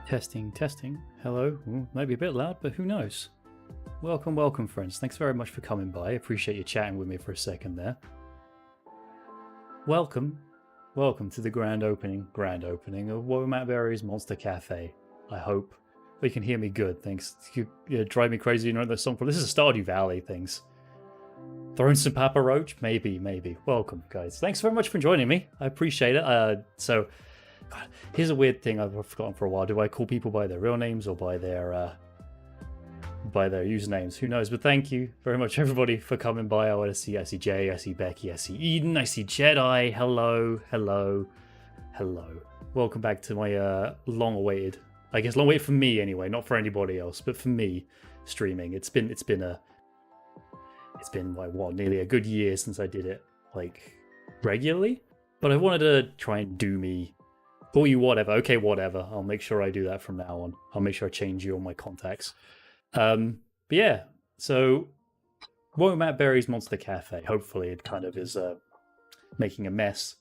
Testing, testing. Hello. Maybe a bit loud, but who knows? Welcome, friends. Thanks very much for coming by. I appreciate you chatting with me for a second there. Welcome to the grand opening of WhoaMattBerry's Monster Café. I hope you can hear me good. Thanks. You drive me crazy. You know that song from this is Stardew Valley things. Throwing some Papa Roach? Maybe. Welcome, guys. Thanks very much for joining me. I appreciate it. God, here's a weird thing I've forgotten for a while. Do I call people by their real names or by their usernames? Who knows? But thank you very much, everybody, for coming by. I see Jay, I see Becky, I see Eden, I see Jedi. Hello. Welcome back to my long-awaited, I guess long-awaited for me anyway, not for anybody else, but for me streaming. It's been like nearly a good year since I did it like regularly. But I wanted to try and do me. Call you whatever. Okay, whatever. I'll make sure I do that from now on. I'll make sure I change you all my contacts. But yeah, so WhoaMattBerry's Monster Cafe. Hopefully it kind of is making a mess.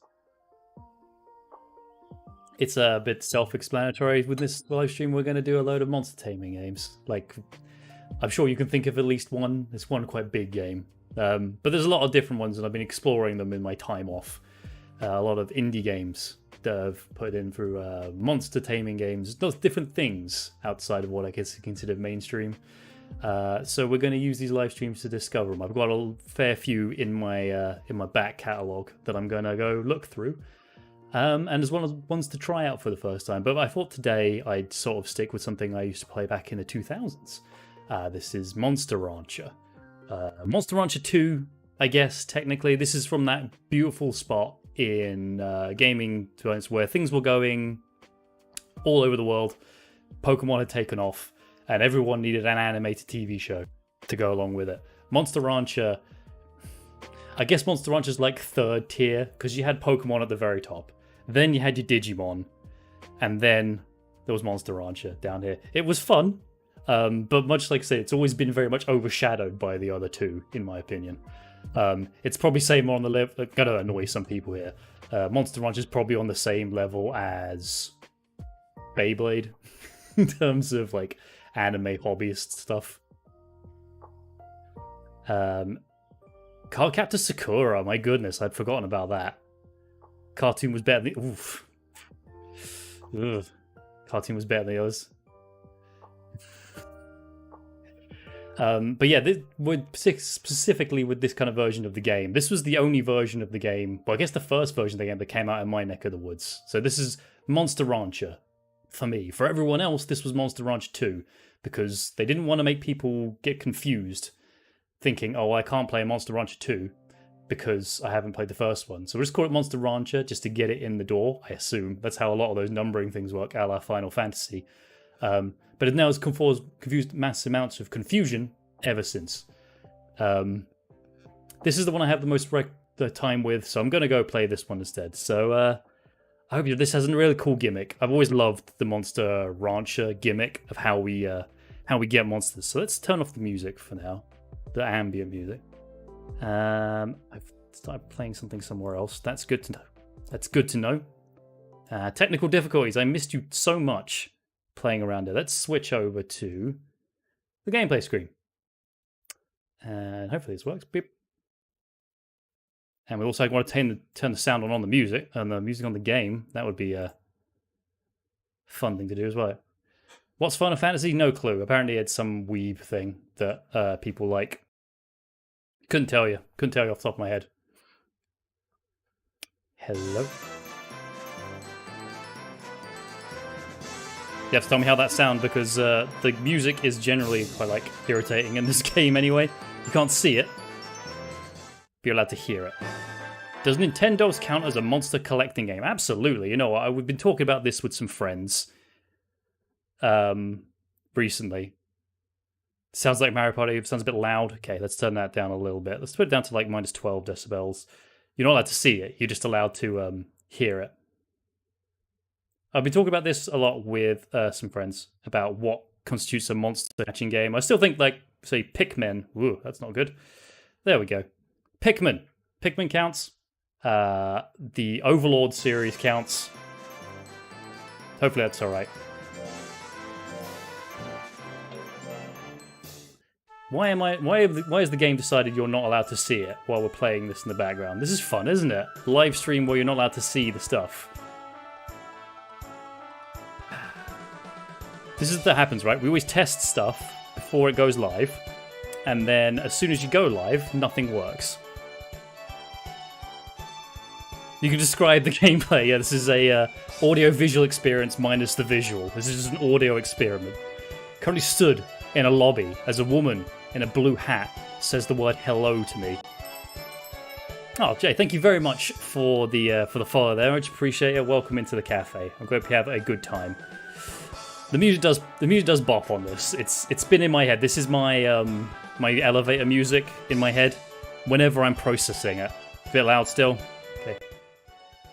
It's a bit self-explanatory. With this live stream, we're going to do a load of monster taming games. Like, I'm sure you can think of at least one. It's one quite big game. But there's a lot of different ones, and I've been exploring them in my time off. A lot of indie games that I've put in through monster taming games. Those different things outside of what I guess is considered mainstream. So we're going to use these live streams to discover them. I've got a fair few in my back catalogue that I'm going to go look through. And there's ones to try out for the first time. But I thought today I'd sort of stick with something I used to play back in the 2000s. This is Monster Rancher. Monster Rancher 2, I guess, technically. This is from that beautiful spot in gaming, to be honest, where things were going all over the world. Pokemon had taken off, and everyone needed an animated TV show to go along with it. Monster Rancher, I guess Monster Rancher's like third tier, because you had Pokemon at the very top. Then you had your Digimon, and then there was Monster Rancher down here. It was fun, but much like I say, it's always been very much overshadowed by the other two, in my opinion. It's probably same on the level. Gonna annoy some people here. Monster Rancher is probably on the same level as Beyblade in terms of like anime hobbyist stuff. Cardcaptor Sakura, my goodness, I'd forgotten about that. Cartoon was better than Ugh. Cartoon was better than the others. But yeah, specifically with this kind of version of the game, this was the only version of the game, well, I guess the first version of the game that came out in my neck of the woods. So this is Monster Rancher for me. For everyone else, this was Monster Rancher 2, because they didn't want to make people get confused, thinking, oh, I can't play Monster Rancher 2 because I haven't played the first one. So we'll just call it Monster Rancher just to get it in the door, I assume. That's how a lot of those numbering things work, a la Final Fantasy. But it now has confused mass amounts of confusion ever since. This is the one I have the most time with, so I'm going to go play this one instead. So I hope this has a really cool gimmick. I've always loved the Monster Rancher gimmick of how we get monsters. So let's turn off the music for now, the ambient music. I've started playing something somewhere else. That's good to know. Technical difficulties. I missed you so much playing around it. Let's switch over to the gameplay screen. And hopefully this works. Beep. And we also want to turn the sound on the music, and the music on the game. That would be a fun thing to do as well. What's Final Fantasy? No clue. Apparently it's some weeb thing that people like. Couldn't tell you off the top of my head. Hello. You have to tell me how that sounds, because the music is generally quite like irritating in this game anyway. You can't see it, but you're allowed to hear it. Does Nintendo's count as a monster collecting game? Absolutely. You know what? We've been talking about this with some friends recently. Sounds like Mario Party. Sounds a bit loud. Okay, let's turn that down a little bit. Let's put it down to like minus 12 decibels. You're not allowed to see it. You're just allowed to hear it. I've been talking about this a lot with some friends about what constitutes a monster catching game. I still think, like, say, Pikmin. Ooh, that's not good. There we go. Pikmin. Pikmin counts. The Overlord series counts. Hopefully that's alright. Why has the game decided you're not allowed to see it while we're playing this in the background? This is fun, isn't it? Live stream where you're not allowed to see the stuff. This is what happens, right? We always test stuff before it goes live, and then as soon as you go live, nothing works. You can describe the gameplay. Yeah, this is a audio-visual experience minus the visual. This is just an audio experiment. Currently stood in a lobby as a woman in a blue hat says the word hello to me. Oh, Jay, thank you very much for the follow there. I much appreciate it. Welcome into the cafe. I hope you have a good time. The music does bop on this. It's been in my head. This is my my elevator music in my head whenever I'm processing it. A bit loud still. Okay.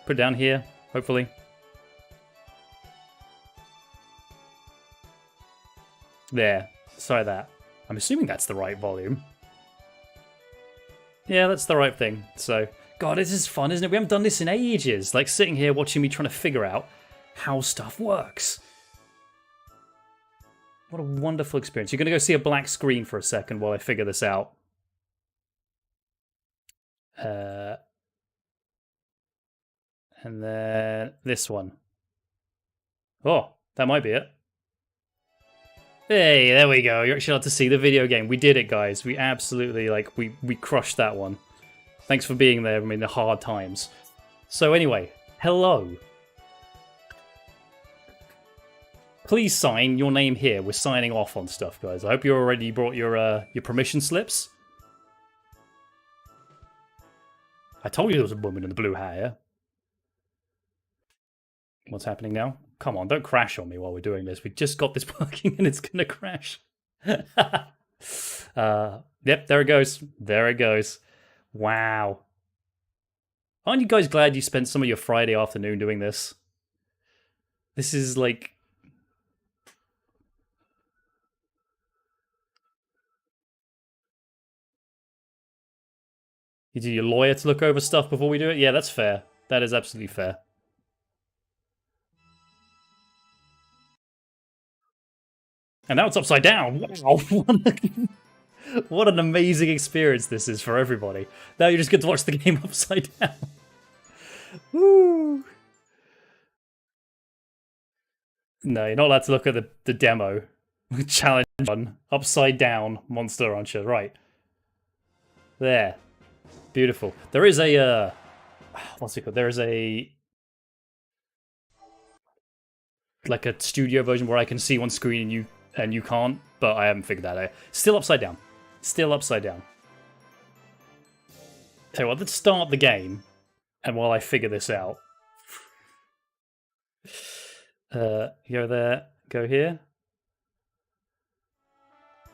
Put it down here, hopefully. There. Sorry that. I'm assuming that's the right volume. Yeah, that's the right thing. So, God, this is fun, isn't it? We haven't done this in ages. Like, sitting here watching me trying to figure out how stuff works. What a wonderful experience. You're going to go see a black screen for a second while I figure this out. And then this one. Oh, that might be it. Hey, there we go. You're actually allowed to see the video game. We did it, guys. We absolutely, we crushed that one. Thanks for being there, the hard times. So anyway, hello. Please sign your name here. We're signing off on stuff, guys. I hope you already brought your permission slips. I told you there was a woman in the blue hair. What's happening now? Come on, don't crash on me while we're doing this. We just got this working and it's gonna crash. Yep, there it goes. There it goes. Wow. Aren't you guys glad you spent some of your Friday afternoon doing this? This is like... You do your lawyer to look over stuff before we do it? Yeah, that's fair. That is absolutely fair. And now it's upside down. Wow. What an amazing experience this is for everybody. Now you just get to watch the game upside down. Woo! No, you're not allowed to look at the demo. Challenge one. Upside down monster launcher. Right. There. Beautiful. There is a... what's it called? There is a... like a studio version where I can see one screen and you can't, but I haven't figured that out. Still upside down. Still upside down. Tell you what, let's start the game, and while I figure this out... go there, go here.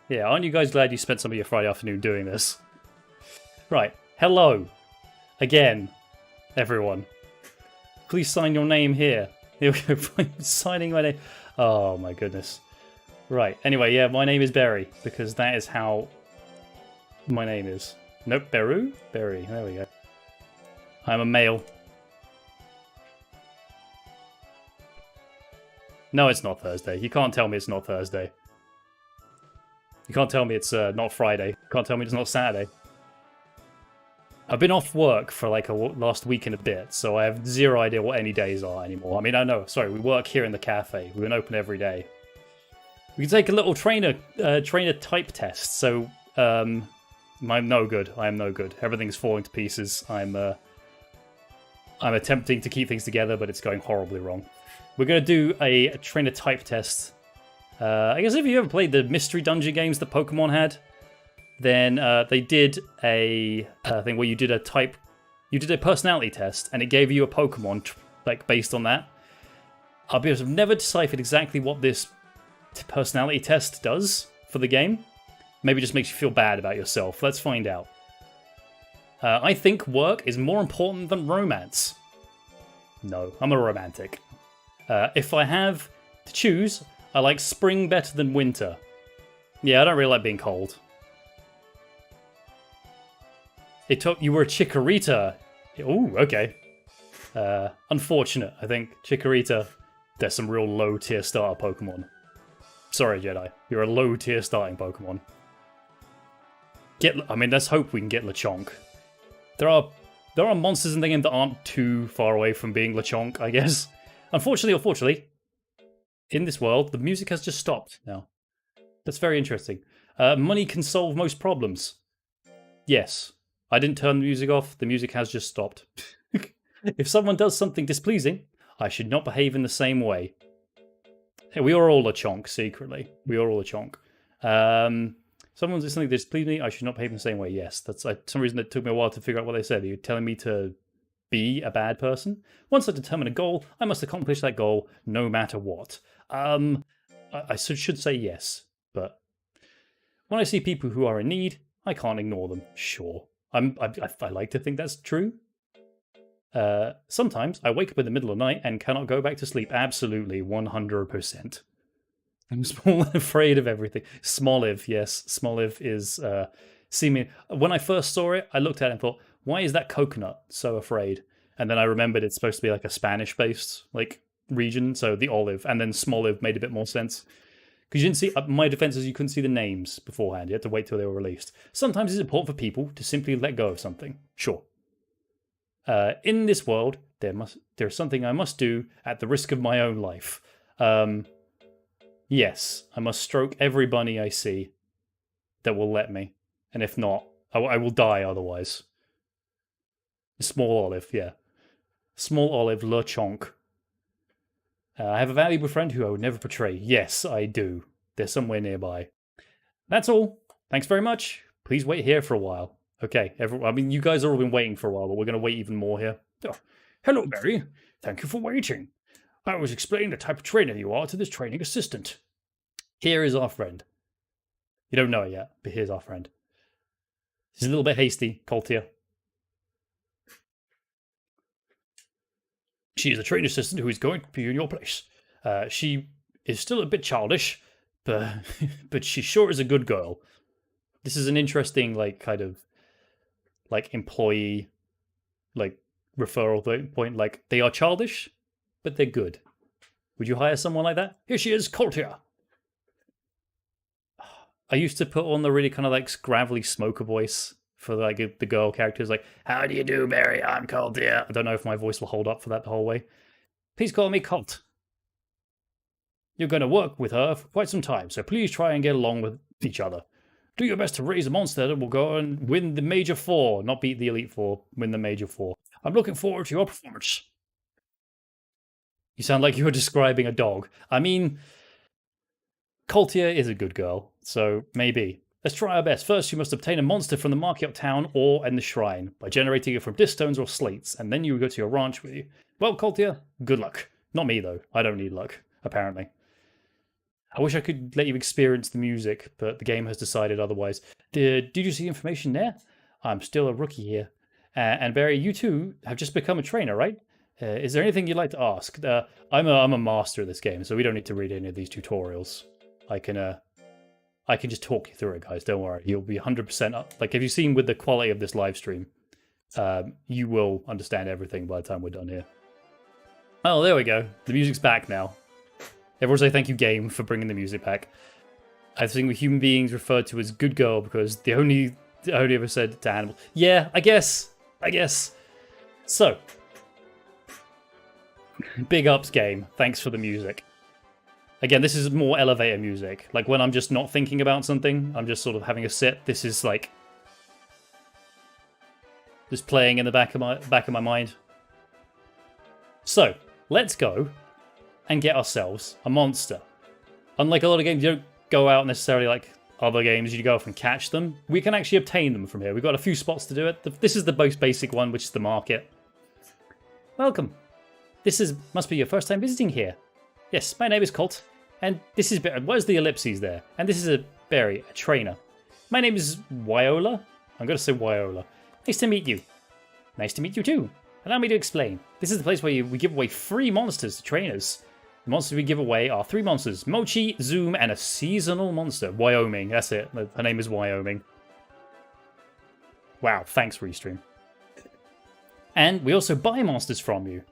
Yeah, aren't you guys glad you spent some of your Friday afternoon doing this? Right, hello. Again, everyone. Please sign your name here. Here we go, signing my name. Oh my goodness. Right, anyway, yeah, my name is Berry, because that is how my name is. Nope, Beru? Berry, there we go. I'm a male. No, it's not Thursday. You can't tell me it's not Thursday. You can't tell me it's not Friday. You can't tell me it's not Saturday. I've been off work for like last week and a bit, so I have zero idea what any days are anymore. I mean, I know, sorry, we work here in the cafe. We've been open every day. We can take a little trainer type test. So, I'm no good. I am no good. Everything's falling to pieces. I'm attempting to keep things together, but it's going horribly wrong. We're going to do a trainer type test. I guess if you ever played the mystery dungeon games that Pokemon had, then they did a thing where you did a personality test, and it gave you a Pokemon like based on that. I'll be honest, I've never deciphered exactly what this personality test does for the game. Maybe it just makes you feel bad about yourself. Let's find out. I think work is more important than romance. No, I'm a romantic. If I have to choose, I like spring better than winter. Yeah, I don't really like being cold. You were a Chikorita. Ooh, okay. Unfortunate, I think. Chikorita, there's some real low tier starter Pokemon. Sorry, Jedi. You're a low tier starting Pokemon. I mean, let's hope we can get Lechonk. There are monsters in the game that aren't too far away from being Lechonk, I guess. Unfortunately or fortunately, in this world, the music has just stopped now. That's very interesting. Money can solve most problems. Yes. I didn't turn the music off. The music has just stopped. If someone does something displeasing, I should not behave in the same way. Hey, we are all a chonk, secretly. We are all a chonk. Someone does something displeasing me, I should not behave in the same way. Yes, that's for some reason it took me a while to figure out what they said. You're telling me to be a bad person? Once I determine a goal, I must accomplish that goal no matter what. I should say yes, but when I see people who are in need, I can't ignore them. Sure. I like to think that's true. Sometimes I wake up in the middle of the night and cannot go back to sleep. Absolutely, 100%. I'm small and afraid of everything. Smoliv, yes. Smoliv is seeming... When I first saw it, I looked at it and thought, why is that coconut so afraid? And then I remembered it's supposed to be like a Spanish-based region, so the olive. And then Smoliv made a bit more sense. Because you didn't see... my defense is you couldn't see the names beforehand. You had to wait till they were released. Sometimes it's important for people to simply let go of something. Sure. In this world, there's something I must do at the risk of my own life. Yes, I must stroke every bunny I see that will let me. And if not, I will die otherwise. Small olive, yeah. Small olive, le chonk. I have a valuable friend who I would never betray. Yes, I do. They're somewhere nearby. That's all. Thanks very much. Please wait here for a while. Okay, I mean, you guys have all been waiting for a while, but we're going to wait even more here. Oh, hello, Barry. Thank you for waiting. I was explaining the type of trainer you are to this training assistant. Here is our friend. You don't know it yet, but here's our friend. She's a little bit hasty, Coltier. She is a trainer assistant who is going to be in your place. She is still a bit childish, but she sure is a good girl. This is an interesting, kind of, employee, referral point. They are childish, but they're good. Would you hire someone like that? Here she is, Coltier. I used to put on the really kind of gravelly smoker voice for the girl characters, how do you do, Barry? I'm Coltier. I don't know if my voice will hold up for that the whole way. Please call me Colt. You're going to work with her for quite some time, so please try and get along with each other. Do your best to raise a monster that will go and win the Major 4. Not beat the Elite 4, win the Major 4. I'm looking forward to your performance. You sound like you were describing a dog. I mean, Coltier is a good girl, so maybe. Let's try our best. First, you must obtain a monster from the market uptown or in the shrine by generating it from disstones or slates, and then you go to your ranch with you. Well, Coltier, good luck. Not me, though. I don't need luck, apparently. I wish I could let you experience the music, but the game has decided otherwise. Did you see information there? I'm still a rookie here. And Barry, you too have just become a trainer, right? Is there anything you'd like to ask? I'm a master of this game, so we don't need to read any of these tutorials. I can just talk you through it, guys. Don't worry. You'll be 100% up. If you've seen with the quality of this live stream, you will understand everything by the time we're done here. Oh, there we go. The music's back now. Everyone say thank you, game, for bringing the music back. I think with human beings referred to as good girl because they only ever said to animals. Yeah, I guess. So, big ups, game. Thanks for the music. Again, this is more elevator music. When I'm just not thinking about something, I'm just sort of having a sit. This is just playing in the back of my mind. So, let's go and get ourselves a monster. Unlike a lot of games, you don't go out necessarily like other games, you go off and catch them. We can actually obtain them from here. We've got a few spots to do it. This is the most basic one, which is the market. Welcome. Must be your first time visiting here. Yes, my name is Colt, and this is... Where's the ellipses there? And this is a Barry, a trainer. My name is Wyola. I'm going to say Wyola. Nice to meet you. Nice to meet you too. Allow me to explain. This is the place where we give away free monsters to trainers. The monsters we give away are 3 monsters. Mochi, Zoom, and a seasonal monster. Wyoming, that's it. Her name is Wyoming. Wow, thanks, Restream. And we also buy monsters from you.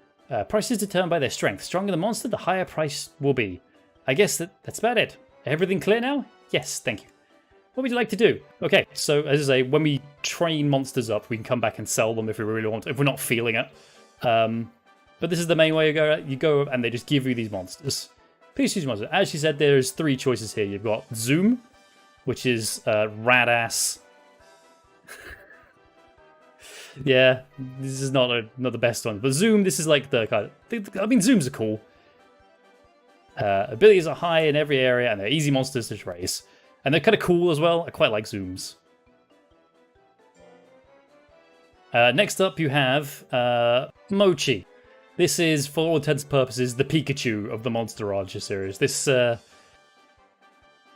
Price is determined by their strength. Stronger the monster, the higher price will be. I guess that's about it. Everything clear now? Yes, thank you. What would you like to do? Okay, so as I say, when we train monsters up, we can come back and sell them if we really want to, if we're not feeling it. But this is the main way you go. You go and they just give you these monsters. Please choose monster. As she said, there's 3 choices here. You've got Zoom, which is rad-ass. Yeah, this is not the best one. But Zoom, this is like the kind of... I mean, Zooms are cool. Abilities are high in every area, and they're easy monsters to raise. And they're kind of cool as well. I quite like Zooms. Next up, you have Mochi. This is, for all intents and purposes, the Pikachu of the Monster Rancher series. This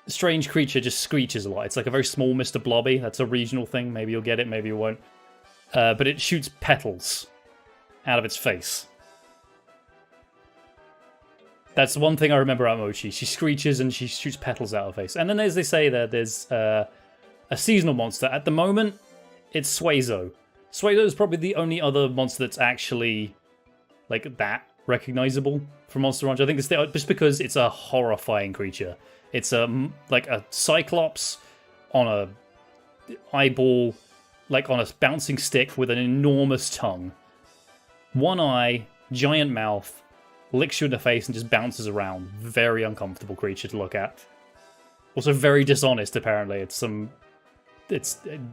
strange creature just screeches a lot. It's like a very small Mr. Blobby. That's a regional thing. Maybe you'll get it, maybe you won't. But it shoots petals out of its face. That's one thing I remember about Mochi. She screeches and she shoots petals out of her face. And then, as they say there, there's a seasonal monster. At the moment, it's Suezo. Suezo is probably the only other monster that's actually like that recognizable from Monster Rancher. I think it's just because it's a horrifying creature. It's like a cyclops on a eyeball, like on a bouncing stick with an enormous tongue. One eye, giant mouth, licks you in the face and just bounces around. Very uncomfortable creature to look at. Also very dishonest, apparently. It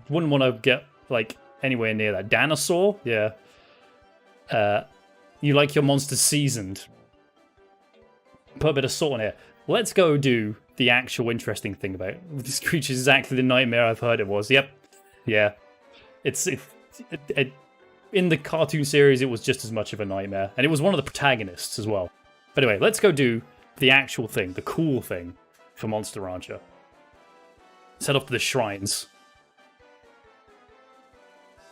wouldn't want to get like anywhere near that. Dinosaur? Yeah. You like your monsters seasoned. Put a bit of salt in here. Let's go do the actual interesting thing about it. This creature is exactly the nightmare I've heard it was. Yep. Yeah. In the cartoon series, it was just as much of a nightmare. And it was one of the protagonists as well. But anyway, let's go do the actual thing, the cool thing for Monster Rancher. Let's head off to the shrines.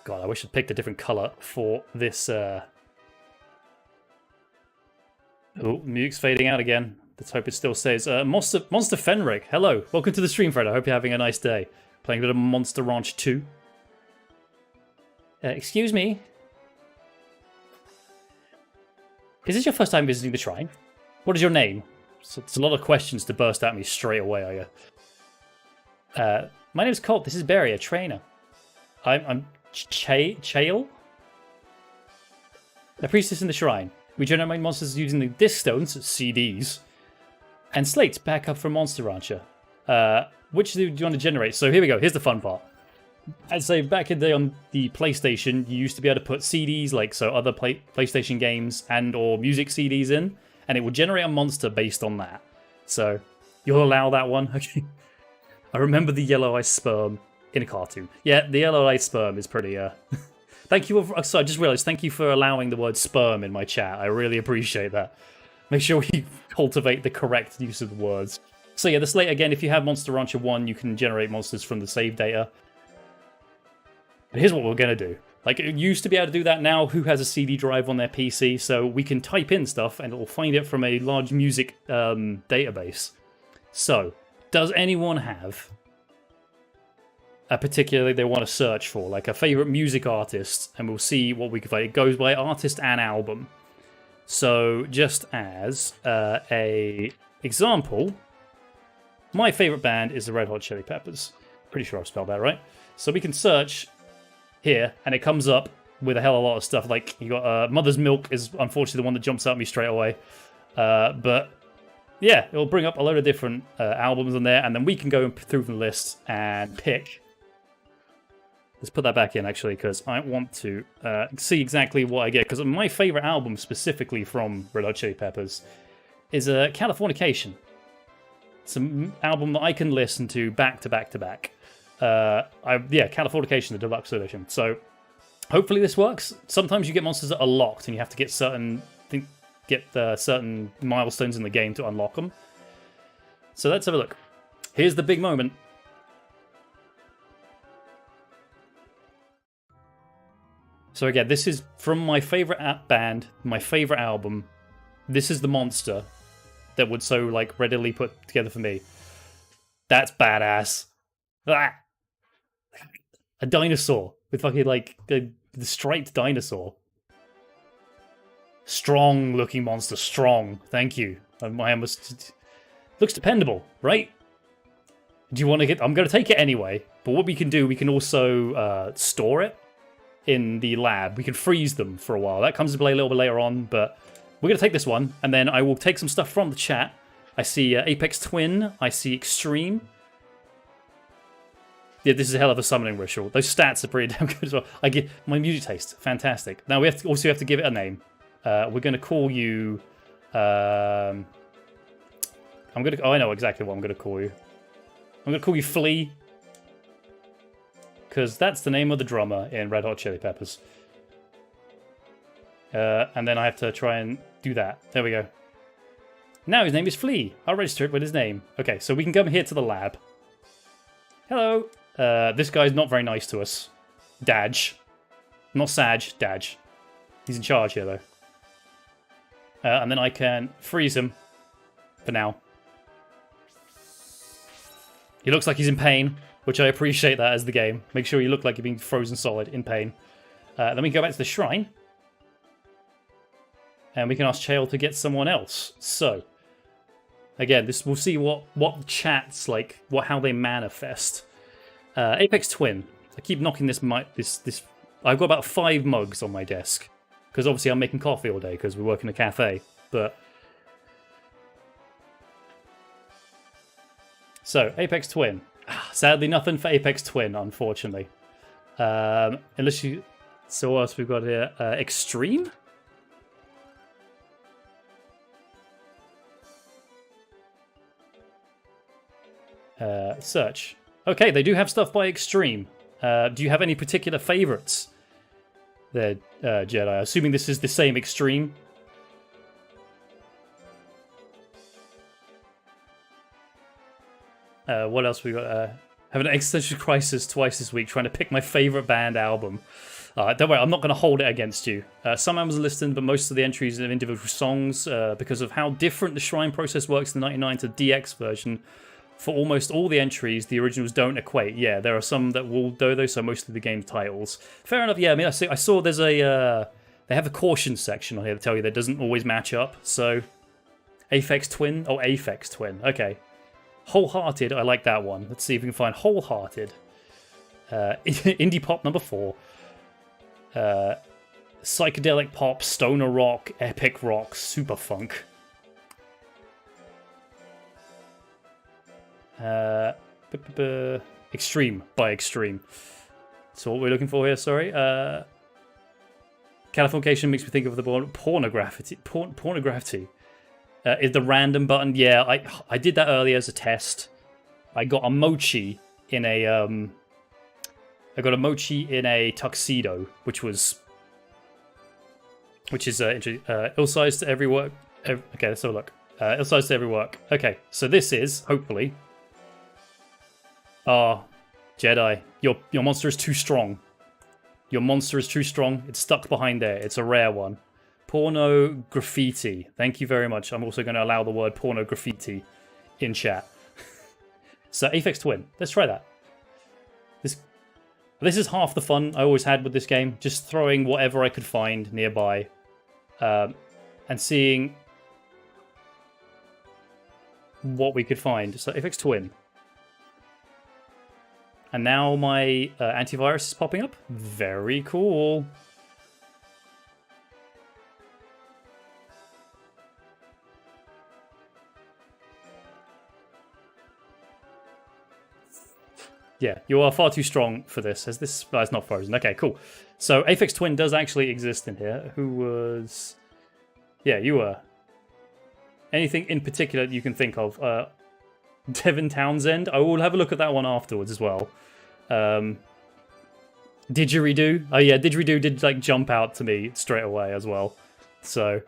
God, I wish I'd picked a different colour for this. Oh, music's fading out again. Let's hope it still stays. Monster Fenric, hello. Welcome to the stream, Fred. I hope you're having a nice day. Playing a bit of Monster Ranch 2. Excuse me. Is this your first time visiting the shrine? What is your name? So it's a lot of questions to burst at me straight away, I guess. My name's Colt. This is Berry, a trainer. I'm Chael? A priestess in the shrine. We generate monsters using the disc stones, CDs, and slates back up from Monster Rancher. Which do you want to generate? So here we go. Here's the fun part. I'd say back in the day on the PlayStation, you used to be able to put CDs, like so other PlayStation games and or music CDs in, and it would generate a monster based on that. So you'll allow that one? Okay. I remember the yellow-eyed sperm in a cartoon. Yeah, the yellow-eyed sperm is pretty... Thank you. So I just realized, thank you for allowing the word sperm in my chat. I really appreciate that. Make sure we cultivate the correct use of the words. So yeah, the slate, again, if you have Monster Rancher 1, you can generate monsters from the save data. But here's what we're going to do. Like, it used to be able to do that. Now, who has a CD drive on their PC? So we can type in stuff and it'll find it from a large music database. So, does anyone have a particular they want to search for, like a favorite music artist, and we'll see what we can find. It goes by artist and album. So just as a example, my favorite band is the Red Hot Chili Peppers. Pretty sure I've spelled that right. So we can search here, and it comes up with a hell of a lot of stuff. Like, you got Mother's Milk is unfortunately the one that jumps out at me straight away. But yeah, it'll bring up a load of different albums on there, and then we can go through the list and pick. Let's put that back in, actually, because I want to see exactly what I get. Because my favorite album, specifically from Red Hot Chili Peppers, is Californication. It's an album that I can listen to back to back to back. Californication, the deluxe edition. So hopefully this works. Sometimes you get monsters that are locked, and you have to get certain milestones in the game to unlock them. So let's have a look. Here's the big moment. So again, this is from my favorite band, my favorite album. This is the monster that would so like readily put together for me. That's badass. Ah! A dinosaur with fucking like the striped dinosaur. Strong looking monster, strong. Thank you. I almost looks dependable, right? Do you want to get... I'm going to take it anyway. But what we can do, we can also store it in the lab. We can freeze them for a while. That comes to play a little bit later on, but we're going to take this one, and then I will take some stuff from the chat. I see Apex Twin. I see Extreme. Yeah, this is a hell of a summoning ritual. Those stats are pretty damn good as well. I get my music taste. Fantastic. Now we also have to give it a name. We're going to call you... I know exactly what I'm going to call you. I'm going to call you Flea. Because that's the name of the drummer in Red Hot Chili Peppers. And then I have to try and do that. There we go. Now his name is Flea. I'll register it with his name. Okay, so we can come here to the lab. Hello. This guy's not very nice to us. Daj. Not Sag, Daj. He's in charge here, though. And then I can freeze him. For now. He looks like he's in pain, which I appreciate that as the game. Make sure you look like you're being frozen solid in pain. Then we go back to the shrine. And we can ask Chael to get someone else. So, again, we'll see what the chat's like, how they manifest. Apex Twin. I keep knocking this. I've got about 5 mugs on my desk because obviously I'm making coffee all day because we work in a cafe. But so Apex Twin. Sadly, nothing for Apex Twin, unfortunately. Unless you. So what else we've got here? Extreme. Search. Okay, they do have stuff by Extreme. Do you have any particular favorites there, Jedi? Assuming this is the same Extreme. What else we got? Have an existential crisis twice this week trying to pick my favorite band album. Don't worry, I'm not going to hold it against you. Some albums are listed, but most of the entries are individual songs because of how different the shrine process works in the 99 to DX version. For almost all the entries, the originals don't equate. Yeah, there are some that will do those, so mostly the game titles. Fair enough, yeah, I mean, I saw there's a... they have a caution section on here to tell you that doesn't always match up, so... Aphex Twin? Oh, Aphex Twin, okay. Wholehearted, I like that one. Let's see if we can find Wholehearted. Indie Pop number 4. Psychedelic Pop, Stoner Rock, Epic Rock, Super Funk. Extreme by Extreme. So what we're looking for here, sorry. Californication makes me think of the pornography. Pornography. Is the random button? Yeah, I did that earlier as a test. I got a mochi in a tuxedo, which is ill-sized to every work. Okay, let's have a look. Ill-sized to every work. Okay, so this is hopefully. Jedi, your monster is too strong. Your monster is too strong. It's stuck behind there. It's a rare one. Porno graffiti. Thank you very much. I'm also going to allow the word porno graffiti in chat. So, Aphex Twin. Let's try that. This is half the fun I always had with this game. Just throwing whatever I could find nearby. And seeing what we could find. So, Aphex Twin. And now my antivirus is popping up. Very cool. Yeah, you are far too strong for this. Has this... Oh, it's not frozen. Okay, cool. So, Aphex Twin does actually exist in here. Who was... Yeah, you were. Anything in particular you can think of? Devin Townsend. I will have a look at that one afterwards as well. Didgeridoo. Oh yeah, Didgeridoo did like jump out to me straight away as well. So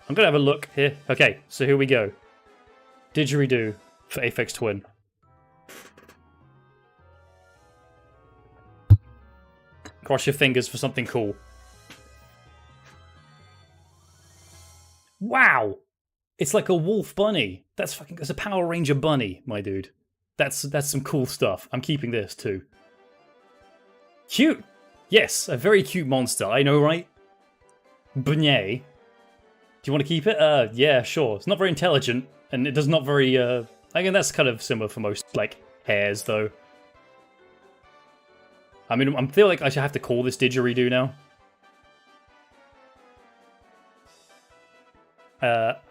I'm gonna have a look here. Okay, so here we go. Didgeridoo for Aphex Twin. Cross your fingers for something cool. Wow! It's like a wolf bunny. That's a Power Ranger bunny, my dude. That's some cool stuff. I'm keeping this too. Cute! Yes, a very cute monster. I know, right? Beignet. Do you want to keep it? Yeah, sure. It's not very intelligent, and it does not very Again, that's kind of similar for most, like, hairs, though. I mean, I feel like I should have to call this didgeridoo now.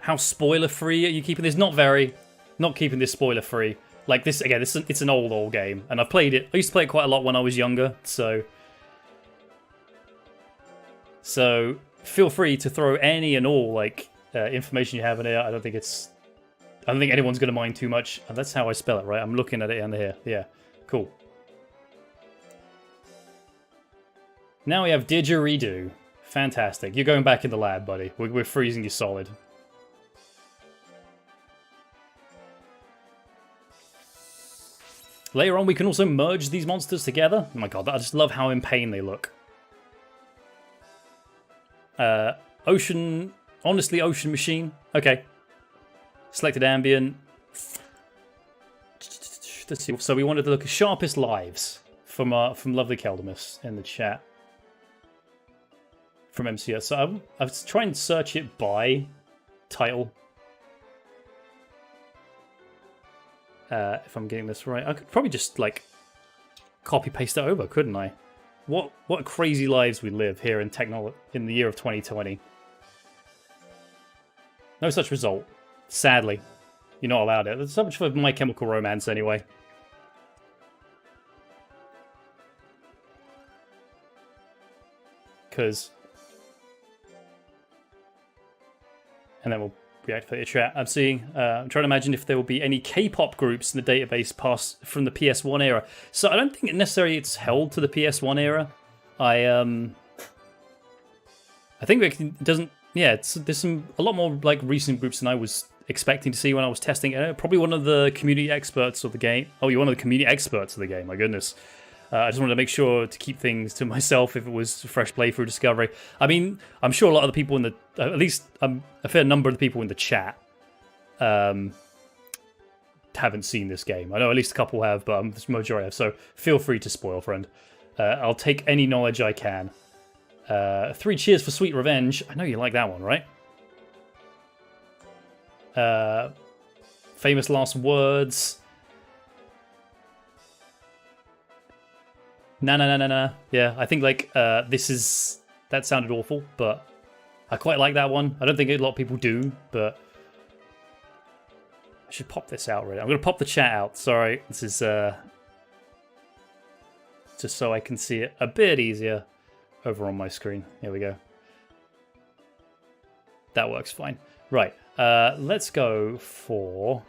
How spoiler-free are you keeping this? Not very. Not keeping this spoiler-free. Like, this, again, it's an old game. And I've played it. I used to play it quite a lot when I was younger, so... So, feel free to throw any and all, like, information you have in here. I don't think anyone's going to mind too much. And that's how I spell it, right? I'm looking at it under here. Yeah, cool. Now we have didgeridoo. Fantastic. You're going back in the lab, buddy. We're freezing you solid. Later on, we can also merge these monsters together. Oh my god, I just love how in pain they look. Ocean... Honestly, Ocean Machine. Okay. Selected ambient. Let's see. So we wanted to look at Sharpest Lives from Lovely Keldamus in the chat. From MCS. So I was trying to search it by title. If I'm getting this right. I could probably just, like, copy-paste it over, couldn't I? What crazy lives we live here in the year of 2020. No such result. Sadly. You're not allowed it. There's so much for My Chemical Romance, anyway. Because... And then we'll reactivate the chat. I'm trying to imagine if there will be any K-pop groups in the database passed from the PS1 era. So I don't think necessarily it's held to the PS1 era. I think it doesn't. Yeah, there's a lot more like recent groups than I was expecting to see when I was testing it. Probably one of the community experts of the game. Oh, you're one of the community experts of the game. My goodness. I just wanted to make sure to keep things to myself if it was a fresh playthrough discovery. I mean, I'm sure a lot of the people in the... at least a fair number of the people in the chat haven't seen this game. I know at least a couple have, but the majority have. So feel free to spoil, friend. I'll take any knowledge I can. 3 Cheers for Sweet Revenge. I know you like that one, right? Famous Last Words... Nah. Yeah, I think, like, that sounded awful, but I quite like that one. I don't think a lot of people do, but I should pop this out, really. I'm going to pop the chat out. Sorry, this is just so I can see it a bit easier over on my screen. Here we go. That works fine. Right, let's go for...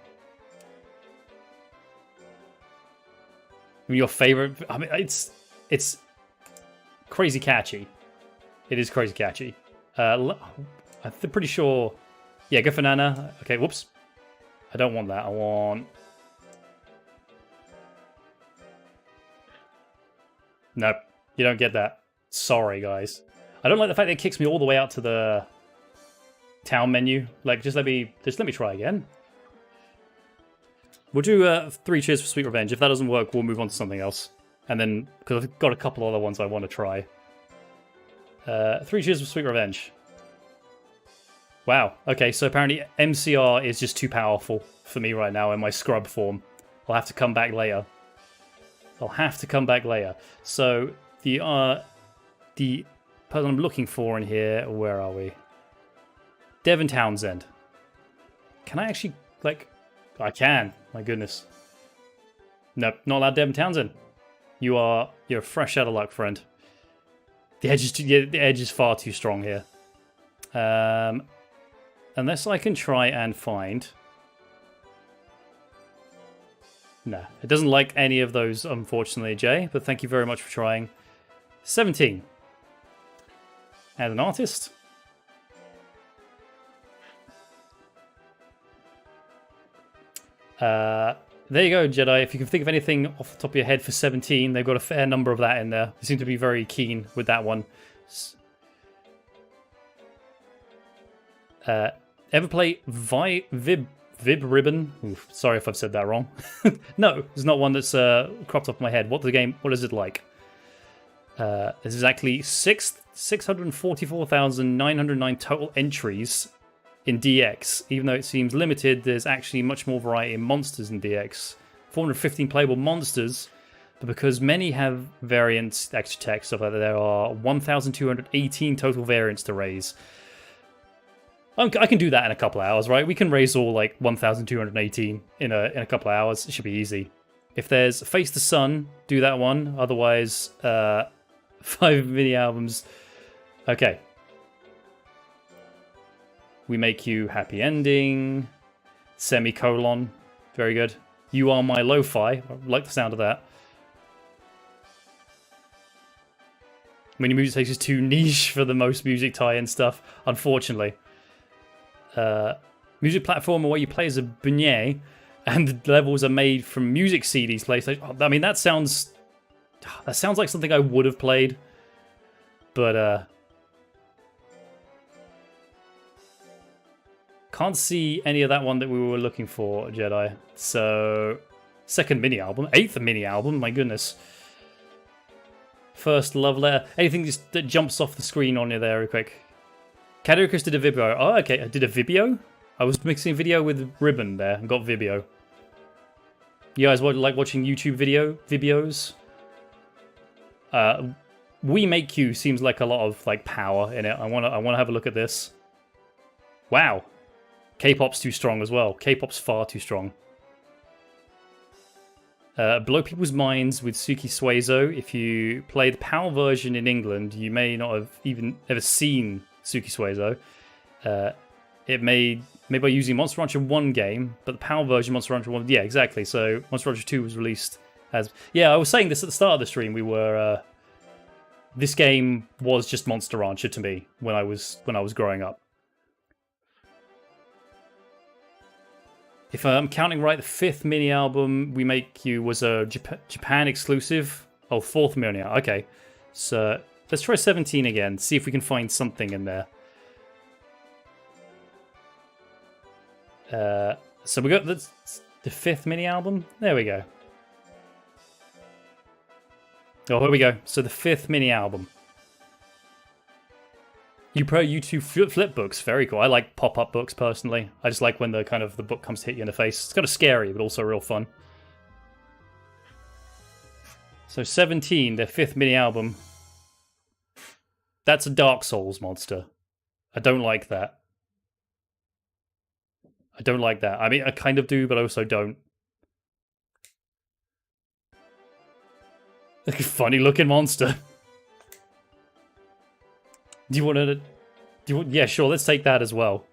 Your favorite... I mean, it's crazy catchy. It is crazy catchy. I'm pretty sure... Yeah, go for Nana. Okay, whoops. I don't want that. I want... Nope, you don't get that. Sorry, guys. I don't like the fact that it kicks me all the way out to the town menu. Like, just let me try again. We'll do 3 Cheers for Sweet Revenge. If that doesn't work, we'll move on to something else. And then, because I've got a couple other ones I want to try. 3 Cheers for Sweet Revenge. Wow. Okay, so apparently MCR is just too powerful for me right now in my scrub form. I'll have to come back later. So, the person I'm looking for in here, where are we? Devin Townsend. Can I actually, like... I can. My goodness. Nope, not allowed Devin Townsend. You're fresh out of luck, friend. The edge is far too strong here. Unless I can try and find... No, it doesn't like any of those, unfortunately, Jay, but thank you very much for trying. 17. As an artist. There you go, Jedi. If you can think of anything off the top of your head for 17, they've got a fair number of that in there. They seem to be very keen with that one. Ever play Vib Ribbon? Oof, sorry if I've said that wrong. No, there's not one that's cropped up in my head. What is it like? There's exactly 644,909 total entries in DX. Even though it seems limited, there's actually much more variety in monsters in DX. 415 playable monsters, but because many have variants, extra text, stuff like that, there are 1,218 total variants to raise. I can do that in a couple of hours, right? We can raise all like 1,218 in a couple of hours. It should be easy. If there's Face the Sun, do that one. Otherwise, 5 mini albums. Okay. We make you happy ending. Semicolon. Very good. You are my lo-fi. I like the sound of that. Mini music takes is too niche for the most music tie-in stuff, unfortunately. Music platform where you play as a beignet, and the levels are made from music CDs. PlayStation. I mean, that sounds like something I would have played, but can't see any of that one that we were looking for, Jedi. So, second mini album, 8th mini album. My goodness. First love letter. Anything that jumps off the screen on you there, real quick. Cadaricus did a Vibio. Oh, okay. I did a Vibio? I was mixing video with Ribbon there and got Vibio. You guys like watching YouTube Vibios? We Make You seems like a lot of like power in it. I wanna have a look at this. Wow. K-pop's too strong as well. K-pop's far too strong. Blow People's Minds with Suki Suezo. If you play the PAL version in England, you may not have even ever seen Suki Suezo. It made by using Monster Rancher 1 game, but the PAL version, Monster Rancher 1, yeah, exactly. So Monster Rancher 2 was released as... Yeah, I was saying this at the start of the stream. We were... this game was just Monster Rancher to me when I was growing up. If I'm counting right, the 5th mini album We Make You was a Japan exclusive. Oh, 4th mini. Okay. So let's try 17 again. See if we can find something in there. So we got the 5th mini album. There we go. Oh, here we go. So the 5th mini album. You pro YouTube flip books, very cool. I like pop-up books personally. I just like when the book comes to hit you in the face. It's kind of scary, but also real fun. So 17, their 5th mini album. That's a Dark Souls monster. I don't like that. I don't like that. I mean, I kind of do, but I also don't. Like a funny looking monster. Do you want to... yeah, sure, let's take that as well.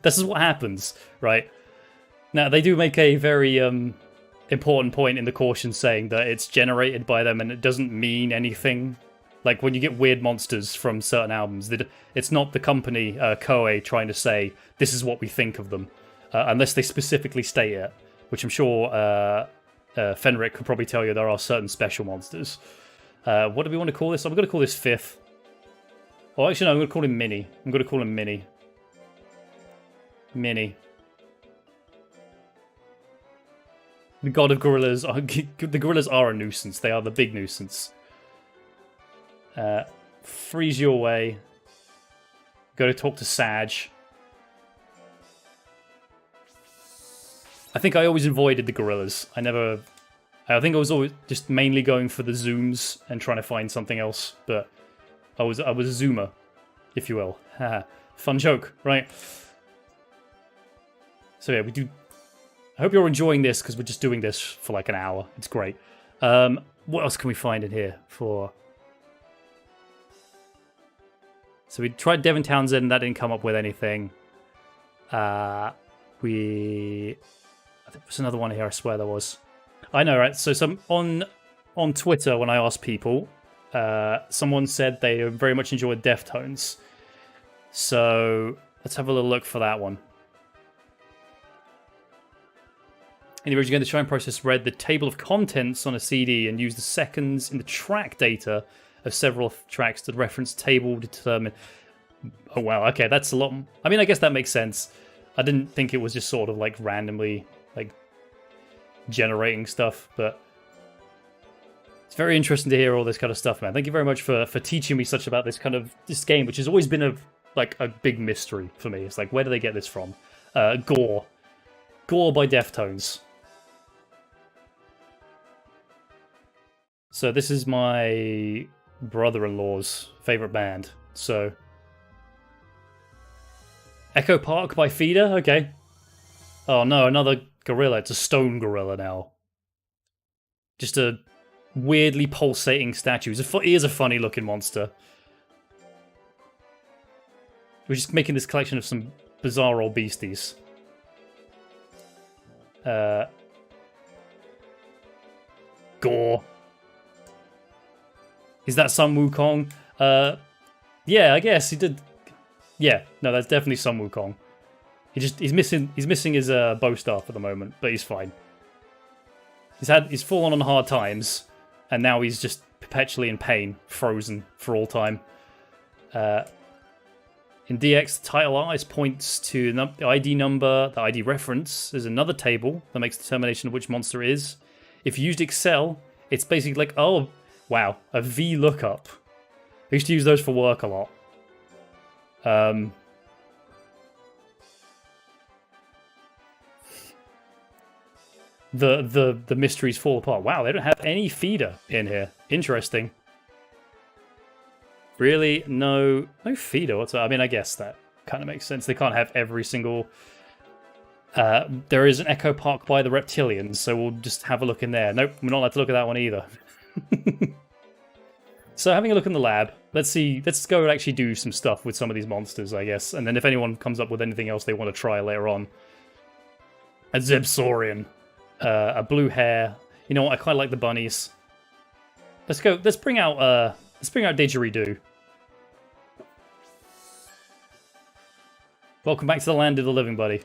This is what happens, right? Now, they do make a very important point in the caution saying that it's generated by them and it doesn't mean anything. Like, when you get weird monsters from certain albums, it's not the company, Koei, trying to say, this is what we think of them. Unless they specifically state it, which I'm sure Fenric could probably tell you there are certain special monsters. What do we want to call this? I'm going to call this 5th. Oh, actually, no, I'm going to call him Mini. I'm going to call him Mini. Mini. The god of gorillas. The gorillas are a nuisance. They are the big nuisance. Freeze your way. Go to talk to Saj. I think I always avoided the gorillas. I think I was always just mainly going for the zooms and trying to find something else, but I was a zoomer, if you will. Fun joke, right? So yeah, we do... I hope you're enjoying this, because we're just doing this for like an hour. It's great. What else can we find in here for... So we tried Devin Townsend, that didn't come up with anything. I think there's another one here, I swear there was. I know, right? So on Twitter, when I asked people, someone said they very much enjoyed Deftones. So let's have a little look for that one. In the original game, the Shine process read the table of contents on a CD and used the seconds in the track data of several tracks to reference table to determine... Oh, wow. Okay, that's a lot... I mean, I guess that makes sense. I didn't think it was just sort of like randomly like generating stuff, but It's very interesting to hear all this kind of stuff, man. Thank you very much for teaching me such about this game, which has always been a big mystery for me. It's like, where do they get this from? Gore by Deftones. So this is my brother-in-law's favorite band. So Echo Park by Feeder. Okay. Oh no, another gorilla. It's a stone gorilla now. Just a weirdly pulsating statue. He is a funny looking monster. We're just making this collection of some bizarre old beasties. Gore. Is that Sun Wukong? Yeah, I guess he did. Yeah, no, that's definitely Sun Wukong. He's missing his bow staff at the moment, but he's fine. He's fallen on hard times, and now he's just perpetually in pain, frozen for all time. In DX, the title ice points to the ID number, the ID reference. There's another table that makes determination of which monster it is. If you used Excel, it's basically like, oh, wow, a V lookup. I used to use those for work a lot. The mysteries fall apart. Wow, they don't have any feeder in here. Interesting. Really? No feeder whatsoever. I mean, I guess that kind of makes sense. They can't have every single... there is an Echo Park by the Reptilians, so we'll just have a look in there. Nope, we're not allowed to look at that one either. So having a look in the lab, let's go and actually do some stuff with some of these monsters, I guess. And then if anyone comes up with anything else they want to try later on. A Zebsaurian. A blue hair. You know what, I quite like the bunnies. Let's bring out Didgeridoo. Welcome back to the land of the living, buddy.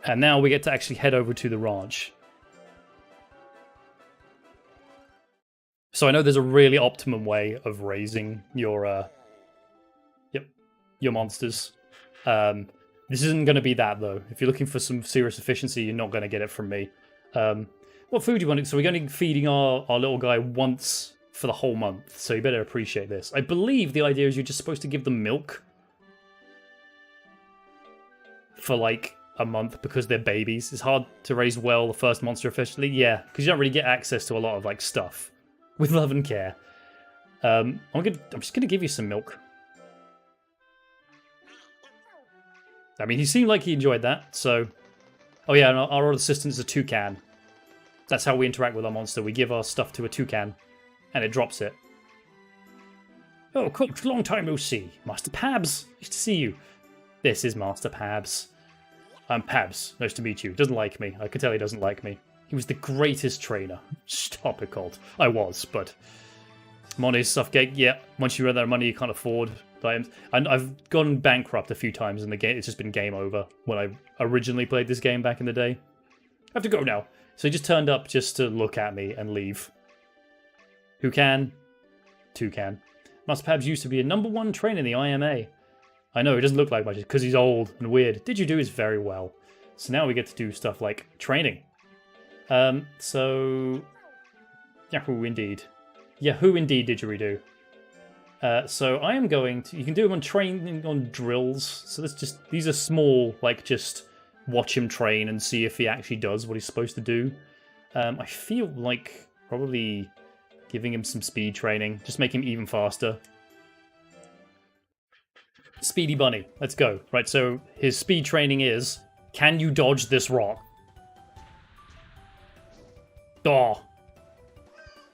And now we get to actually head over to the ranch. So I know there's a really optimum way of raising your monsters. This isn't going to be that, though. If you're looking for some serious efficiency, you're not going to get it from me. What food do you want? So we're going to be feeding our little guy once for the whole month, so you better appreciate this. I believe the idea is you're just supposed to give them milk for, like, a month because they're babies. It's hard to raise well the first monster officially. Yeah, because you don't really get access to a lot of, like, stuff with love and care. I'm just going to give you some milk. I mean, he seemed like he enjoyed that, so... Oh yeah, and our other assistant is a toucan. That's how we interact with our monster. We give our stuff to a toucan, and it drops it. Oh, Coach, long time no see. Master Pabs, nice to see you. This is Master Pabs. I'm Pabs, nice to meet you. Doesn't like me. I can tell he doesn't like me. He was the greatest trainer. Stop it, Colt. I was, but... Money's Suffgate, yeah. Once you run out of money, you can't afford items. And I've gone bankrupt a few times in the game. It's just been game over when I originally played this game back in the day. I have to go now. So he just turned up just to look at me and leave. Who can? Toucan. Master Pabs used to be a #1 trainer in the IMA. I know, he doesn't look like much because he's old and weird. Didgeridoo is very well. So now we get to do stuff like training. So... Yahoo indeed. Yahoo indeed, Didgeridoo. So I am going to... You can do them on training on drills. So these are small, like just watch him train and see if he actually does what he's supposed to do. I feel like probably giving him some speed training. Just make him even faster. Speedy Bunny. Let's go. Right, so his speed training is... Can you dodge this rock? Oh.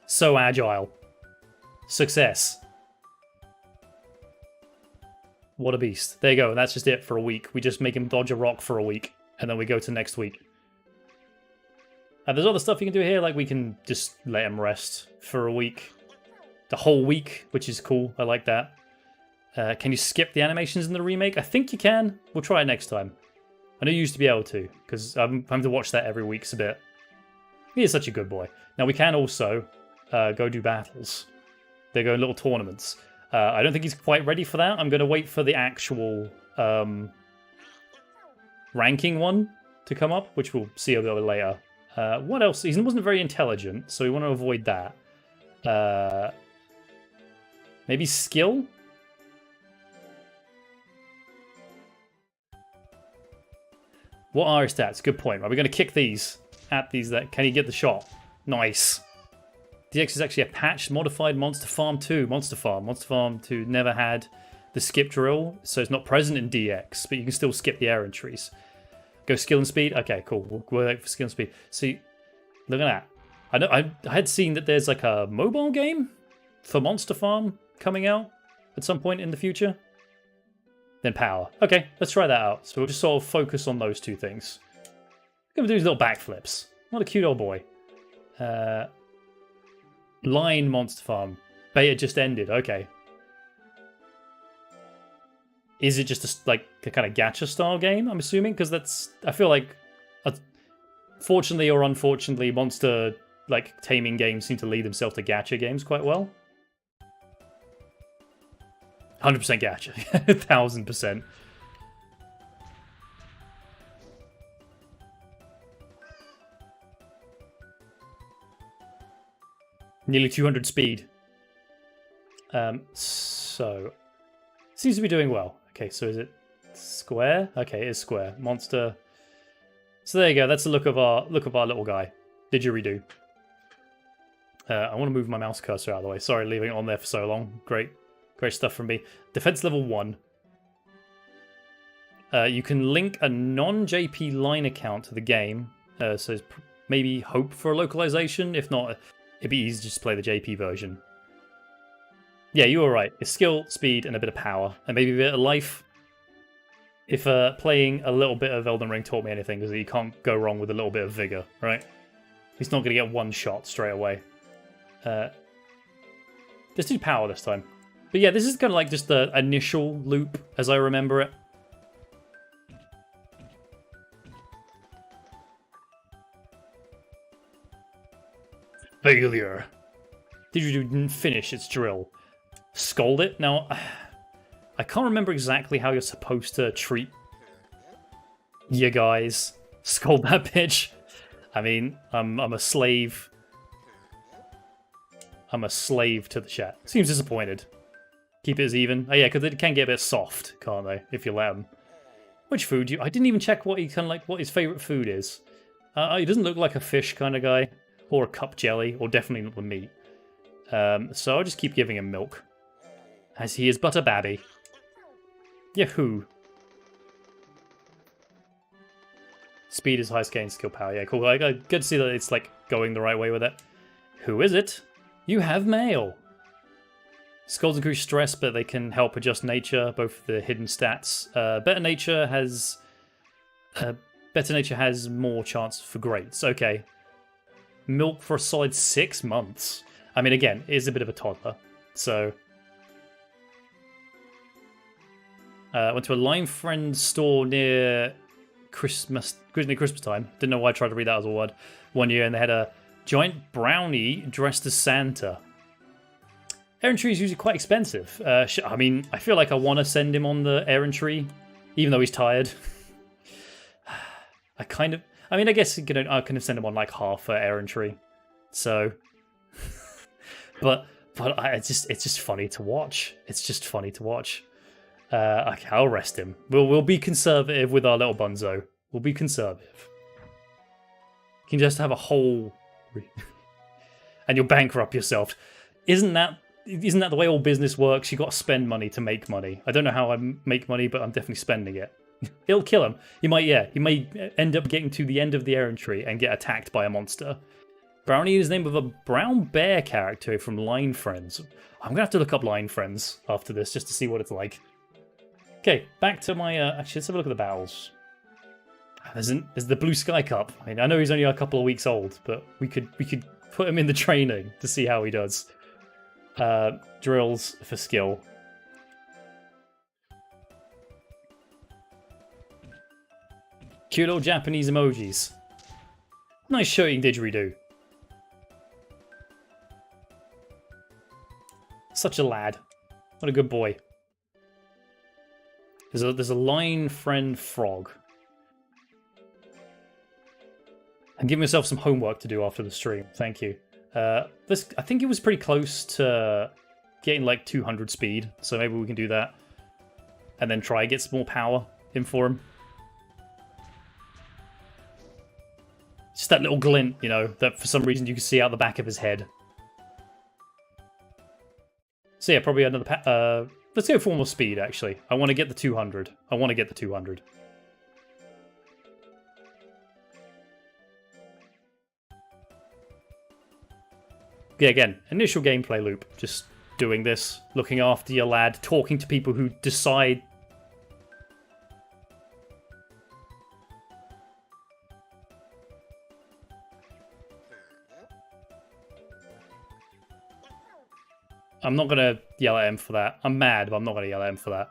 So agile. Success. What a beast. There you go. That's just it for a week. We just make him dodge a rock for a week. And then we go to next week. There's other stuff you can do here. Like we can just let him rest for a week. The whole week, which is cool. I like that. Can you skip the animations in the remake? I think you can. We'll try it next time. I know you used to be able to. Because I'm having to watch that every week. It's a bit... He is such a good boy. Now we can also go do battles. They go in little tournaments. I don't think he's quite ready for that. I'm going to wait for the actual ranking one to come up, which we'll see a little later. What else? He wasn't very intelligent, so we want to avoid that. Maybe skill? What are his stats? Good point. Are we going to kick these at these? Can he get the shot? Nice. DX is actually a patched, modified Monster Farm 2. Monster Farm 2 never had the skip drill, so it's not present in DX, but you can still skip the air entries. Go skill and speed? Okay, cool. We'll wait for skill and speed. See, look at that. I know I had seen that there's like a mobile game for Monster Farm coming out at some point in the future. Then power. Okay, let's try that out. So we'll just sort of focus on those two things. Gonna do these little backflips. What a cute old boy. Line Monster Farm. Beta just ended. Okay. Is it just like a kind of gacha style game? I'm assuming, because I feel like, fortunately or unfortunately, monster like taming games seem to lead themselves to gacha games quite well. 100% gacha, 1000%. Nearly 200 speed. So seems to be doing well. Okay, so is it square? Okay, it is square. Monster. So there you go. That's the look of our little guy. Didgeridoo. I want to move my mouse cursor out of the way. Sorry, leaving it on there for so long. Great stuff from me. Defense level 1. You can link a non-JP line account to the game, so maybe hope for a localization. If not, it'd be easy to just play the JP version. Yeah, you were right. It's skill, speed, and a bit of power, and maybe a bit of life. If playing a little bit of Elden Ring taught me anything, is that you can't go wrong with a little bit of vigor, right? He's not going to get one shot straight away. Let's do power this time. But yeah, this is kind of like just the initial loop, as I remember it. Failure. Didn't finish its drill. Scold it. Now, I can't remember exactly how you're supposed to treat you guys. Scold that bitch. I mean, I'm a slave. I'm a slave to the chat. Seems disappointed. Keep it as even. Oh yeah, because it can get a bit soft, can't they? If you let them. Which food do you? I didn't even check what what his favorite food is. He doesn't look like a fish kind of guy, or a cup jelly, or definitely not the meat. So I'll just keep giving him milk, as he is but a babby. Yahoo! Speed is highest gain, skill power. Yeah, cool. I good to see that it's like going the right way with it. Who is it? You have mail. Skulls increase stress, but they can help adjust nature, both the hidden stats. Better nature has more chance for grades. Okay. Milk for a solid 6 months. I mean, again, it is a bit of a toddler. So, went to a Line Friend store near Christmas time. Didn't know why I tried to read that as a word. 1 year, and they had a giant brownie dressed as Santa. Air entry is usually quite expensive. I mean, I feel like I want to send him on the air entry, even though he's tired. I guess I can send him on like half for air entry. So, but it's just funny to watch. It's just funny to watch. Okay, I'll rest him. We'll be conservative with our little bunzo. We'll be conservative. You can just have a whole, and you'll bankrupt yourself. Isn't that the way all business works? You got to spend money to make money. I don't know how I make money, but I'm definitely spending it. It'll kill him. He may end up getting to the end of the air entry and get attacked by a monster. Brownie is the name of a brown bear character from Line Friends. I'm gonna have to look up Line Friends after this just to see what it's like. Okay, back to my. Actually, let's have a look at the battles. There's the Blue Sky Cup. I mean, I know he's only a couple of weeks old, but we could put him in the training to see how he does. Drills for skill. Cute little Japanese emojis. Nice shooting, didgeridoo. Such a lad. What a good boy. There's a Line Friend frog. I'm giving myself some homework to do after the stream. Thank you. I think it was pretty close to getting like 200 speed, so maybe we can do that. And then try and get some more power in for him. Just that little glint, you know, that for some reason you can see out the back of his head. So yeah, probably another... let's go for more speed, actually. I want to get the 200. I want to get the 200. Yeah, again, initial gameplay loop. Just doing this, looking after your lad, talking to people who decide... I'm not going to yell at him for that. I'm mad, but I'm not going to yell at him for that.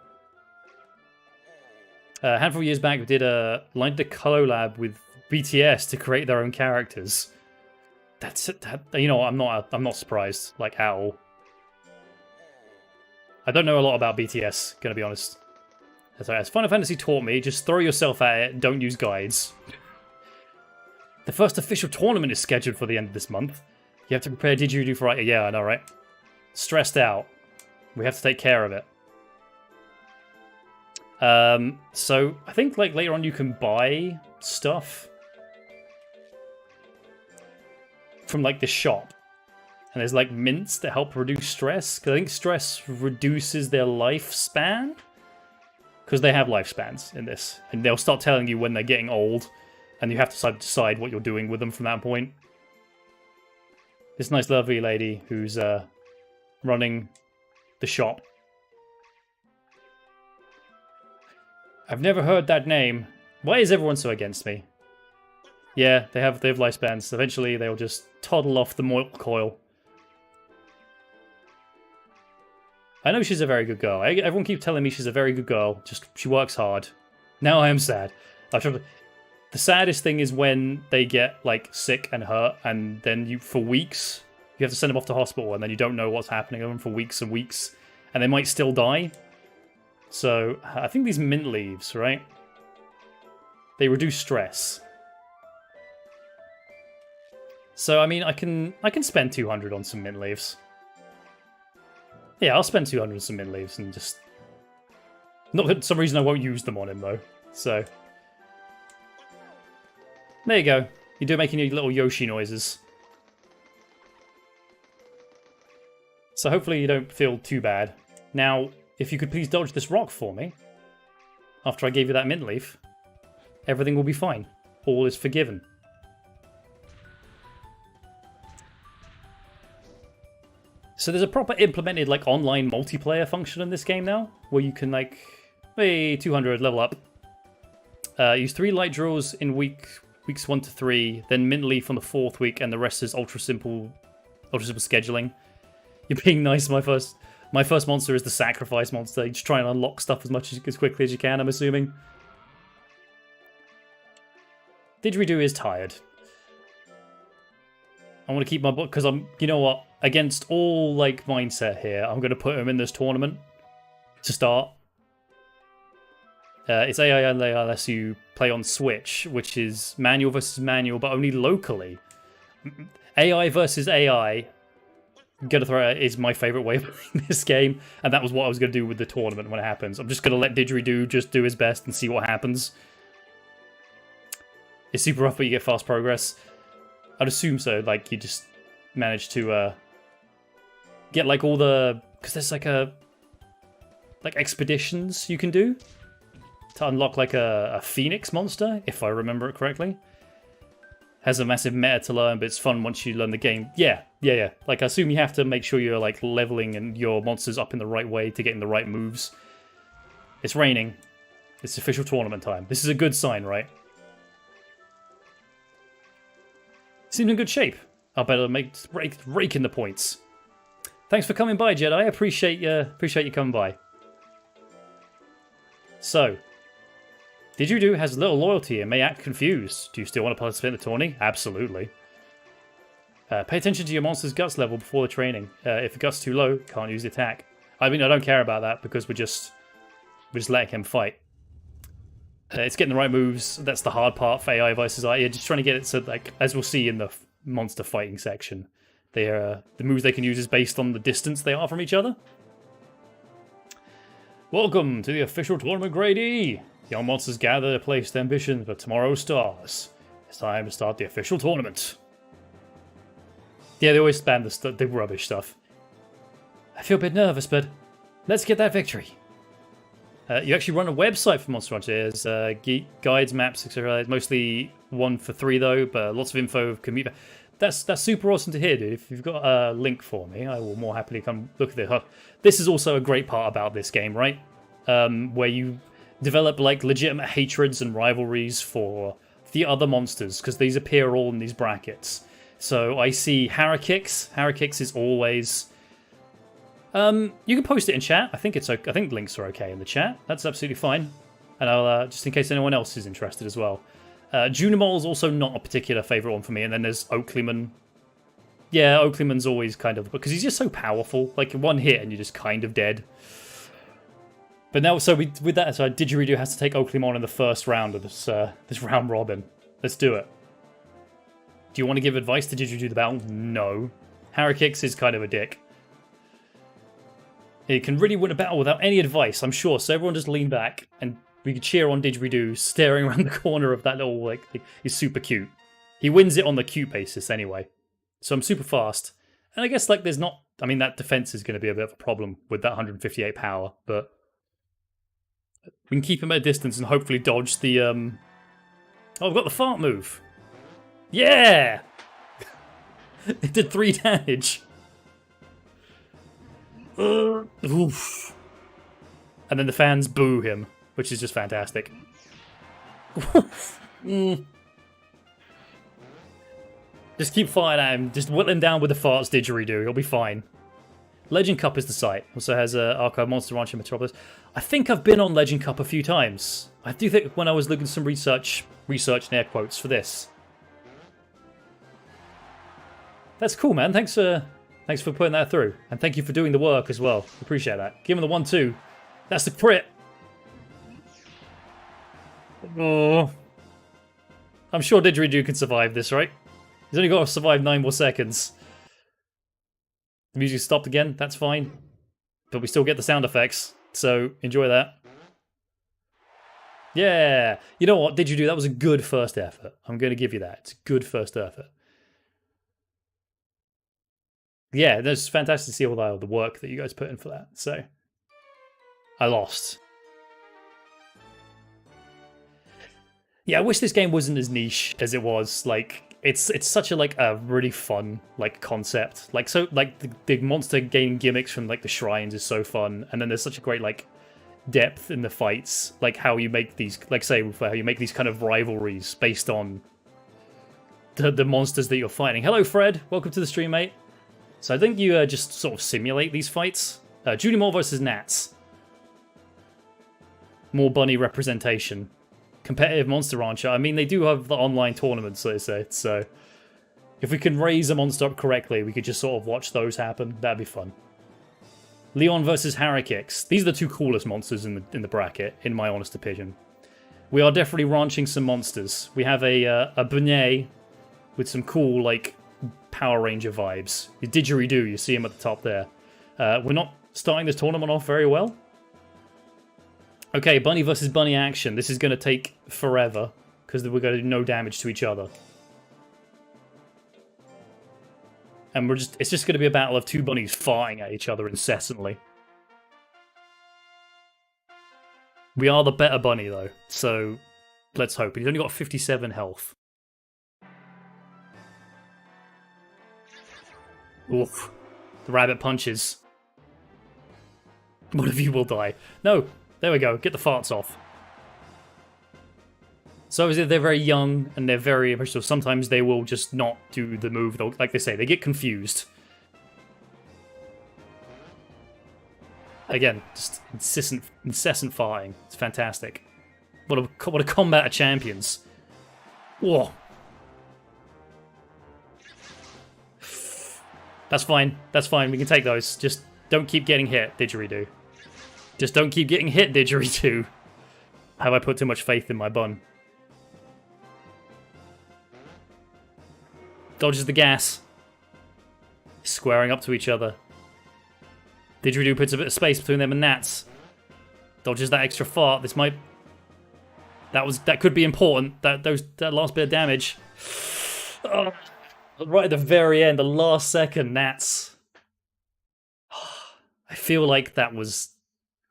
A handful of years back, we did a collab with BTS to create their own characters. That's it. You know, I'm not surprised, like, at all. I don't know a lot about BTS, gonna be honest. As Final Fantasy taught me, just throw yourself at it, don't use guides. The first official tournament is scheduled for the end of this month. You have to prepare didgeridoo for it. Yeah, I know, right? Stressed out. We have to take care of it. So I think like later on you can buy stuff from like the shop, and there's like mints that help reduce stress, because I think stress reduces their lifespan, because they have lifespans in this, and they'll start telling you when they're getting old, and you have to decide what you're doing with them from that point. This nice lovely lady who's running the shop. I've never heard that name. Why is everyone so against me? Yeah, they have lifespans. Eventually, they'll just toddle off the mortal coil. I know she's a very good girl. Everyone keeps telling me she's a very good girl. Just she works hard. Now I am sad. The saddest thing is when they get like sick and hurt, and then for weeks you have to send them off to hospital, and then you don't know what's happening to them for weeks and weeks, and they might still die. So I think these mint leaves, right? They reduce stress. So I mean, I can spend 200 on some mint leaves. Yeah, I'll spend 200 on some mint leaves and just... Not for some reason I won't use them on him though. So there you go. You do making your little Yoshi noises. So hopefully you don't feel too bad. Now, if you could please dodge this rock for me, after I gave you that mint leaf, everything will be fine. All is forgiven. So there's a proper implemented like online multiplayer function in this game now, where you can like, hey, 200, level up. Use 3 light drills in weeks 1 to 3, then mint leaf on the 4th week, and the rest is ultra simple scheduling. You're being nice. My first monster is the sacrifice monster. You just try and unlock stuff as quickly as you can, I'm assuming. Didgeridoo is tired. I want to keep my book because you know what? Against all like mindset here, I'm going to put him in this tournament to start. It's AI and AI unless you play on Switch, which is manual versus manual, but only locally. AI versus AI. Gonna throw it is my favorite way of playing this game, and that was what I was gonna do with the tournament when it happens. I'm just gonna let Didgeridoo just do his best and see what happens. It's super rough, but you get fast progress. I'd assume so. Like you just manage to get like all the, because there's like expeditions you can do to unlock like a phoenix monster, if I remember it correctly. Has a massive meta to learn, but it's fun once you learn the game. Yeah. Like, I assume you have to make sure you're, like, leveling and your monsters up in the right way to get in the right moves. It's raining. It's official tournament time. This is a good sign, right? Seems in good shape. I better rake in the points. Thanks for coming by, Jedi. I appreciate you coming by. So, Didgeridoo has little loyalty and may act confused. Do you still want to participate in the tourney? Absolutely. Pay attention to your monster's guts level before the training. If the guts too low, can't use the attack. I mean, I don't care about that because we're just letting him fight. It's getting the right moves. That's the hard part for AI versus AI. Just trying to get it so, like, as we'll see in the monster fighting section, the moves they can use is based on the distance they are from each other. Welcome to the official tournament, Grade E. Young monsters gather to place their ambitions for tomorrow's stars. It's time to start the official tournament. Yeah, they always spam the rubbish stuff. I feel a bit nervous, but let's get that victory. You actually run a website for Monster Rancher. There's guides, maps, etc. It's mostly 1 for 3 though, but lots of info. That's super awesome to hear, dude. If you've got a link for me, I will more happily come look at it. This is also a great part about this game, right? Where you develop like legitimate hatreds and rivalries for the other monsters, because these appear all in these brackets. So I see Harakix. Harakix is always... you can post it in chat. I think it's okay. I think links are okay in the chat. That's absolutely fine. And I'll just in case anyone else is interested as well. Junimol is also not a particular favourite one for me. And then there's Oakleyman. Yeah, Oakleyman's always kind of... because he's just so powerful. Like, one hit and you're just kind of dead. But now, so with that, so Didgeridoo has to take Oakleyman in the first round of this round robin. Let's do it. Do you want to give advice to Didgeridoo the battle? No. Harakix is kind of a dick. He can really win a battle without any advice, I'm sure. So everyone just lean back and we could cheer on Didgeridoo staring around the corner of that little, like, he's super cute. He wins it on the cute basis anyway. So I'm super fast. And I guess, like, there's not... I mean, that defense is going to be a bit of a problem with that 158 power, but... we can keep him at a distance and hopefully dodge the, Oh, I've got the fart move. Yeah! It did 3 damage. Oof. And then the fans boo him, which is just fantastic. Just keep firing at him. Just whittle him down with the farts, Didgeridoo. He'll be fine. Legend Cup is the site. Also has Archive Monster Rancher Metropolis. I think I've been on Legend Cup a few times. I do think when I was looking at some research in air quotes for this. That's cool, man. Thanks for putting that through. And thank you for doing the work as well. Appreciate that. Give him the 1-2. That's the crit. Oh. I'm sure Didgeridoo can survive this, right? He's only got to survive 9 more seconds. The music stopped again. That's fine. But we still get the sound effects. So enjoy that. Yeah. You know what, Didgeridoo? That was a good first effort. I'm going to give you that. It's a good first effort. Yeah, it's fantastic to see all the work that you guys put in for that. So, I lost. Yeah, I wish this game wasn't as niche as it was. Like, it's such a like a really fun like concept. Like, so like the monster gaining gimmicks from like the shrines is so fun, and then there's such a great like depth in the fights. Like how you make these, like say how you make these kind of rivalries based on the monsters that you're fighting. Hello, Fred. Welcome to the stream, mate. So I think you just sort of simulate these fights. Junimol versus Nats. More bunny representation. Competitive Monster Rancher. I mean, they do have the online tournaments, so to say. So if we can raise a monster up correctly, we could just sort of watch those happen. That'd be fun. Leon versus Harakix. These are the 2 coolest monsters in the bracket, in my honest opinion. We are definitely ranching some monsters. We have a Benet with some cool, like, Power Ranger vibes. Didgeridoo, you see him at the top there. We're not starting this tournament off very well. Okay, bunny versus bunny action. This is going to take forever, because we're going to do no damage to each other. And it's just going to be a battle of 2 bunnies fighting at each other incessantly. We are the better bunny, though, so let's hope. He's only got 57 health. Oof. The rabbit punches. One of you will die. No, there we go. Get the farts off. So obviously they're very young and they're very emotional. Sometimes they will just not do the move. Like they say, they get confused. Again, just incessant farting. It's fantastic. What a combat of champions. Whoa. That's fine. That's fine. We can take those. Just don't keep getting hit, Didgeridoo. Just don't keep getting hit, Didgeridoo. Have I put too much faith in my bun? Dodges the gas. Squaring up to each other. Didgeridoo puts a bit of space between them and Nats. Dodges that extra fart. This might... That could be important. That last bit of damage. Oh, right at the very end, the last second, Nats. I feel like that was...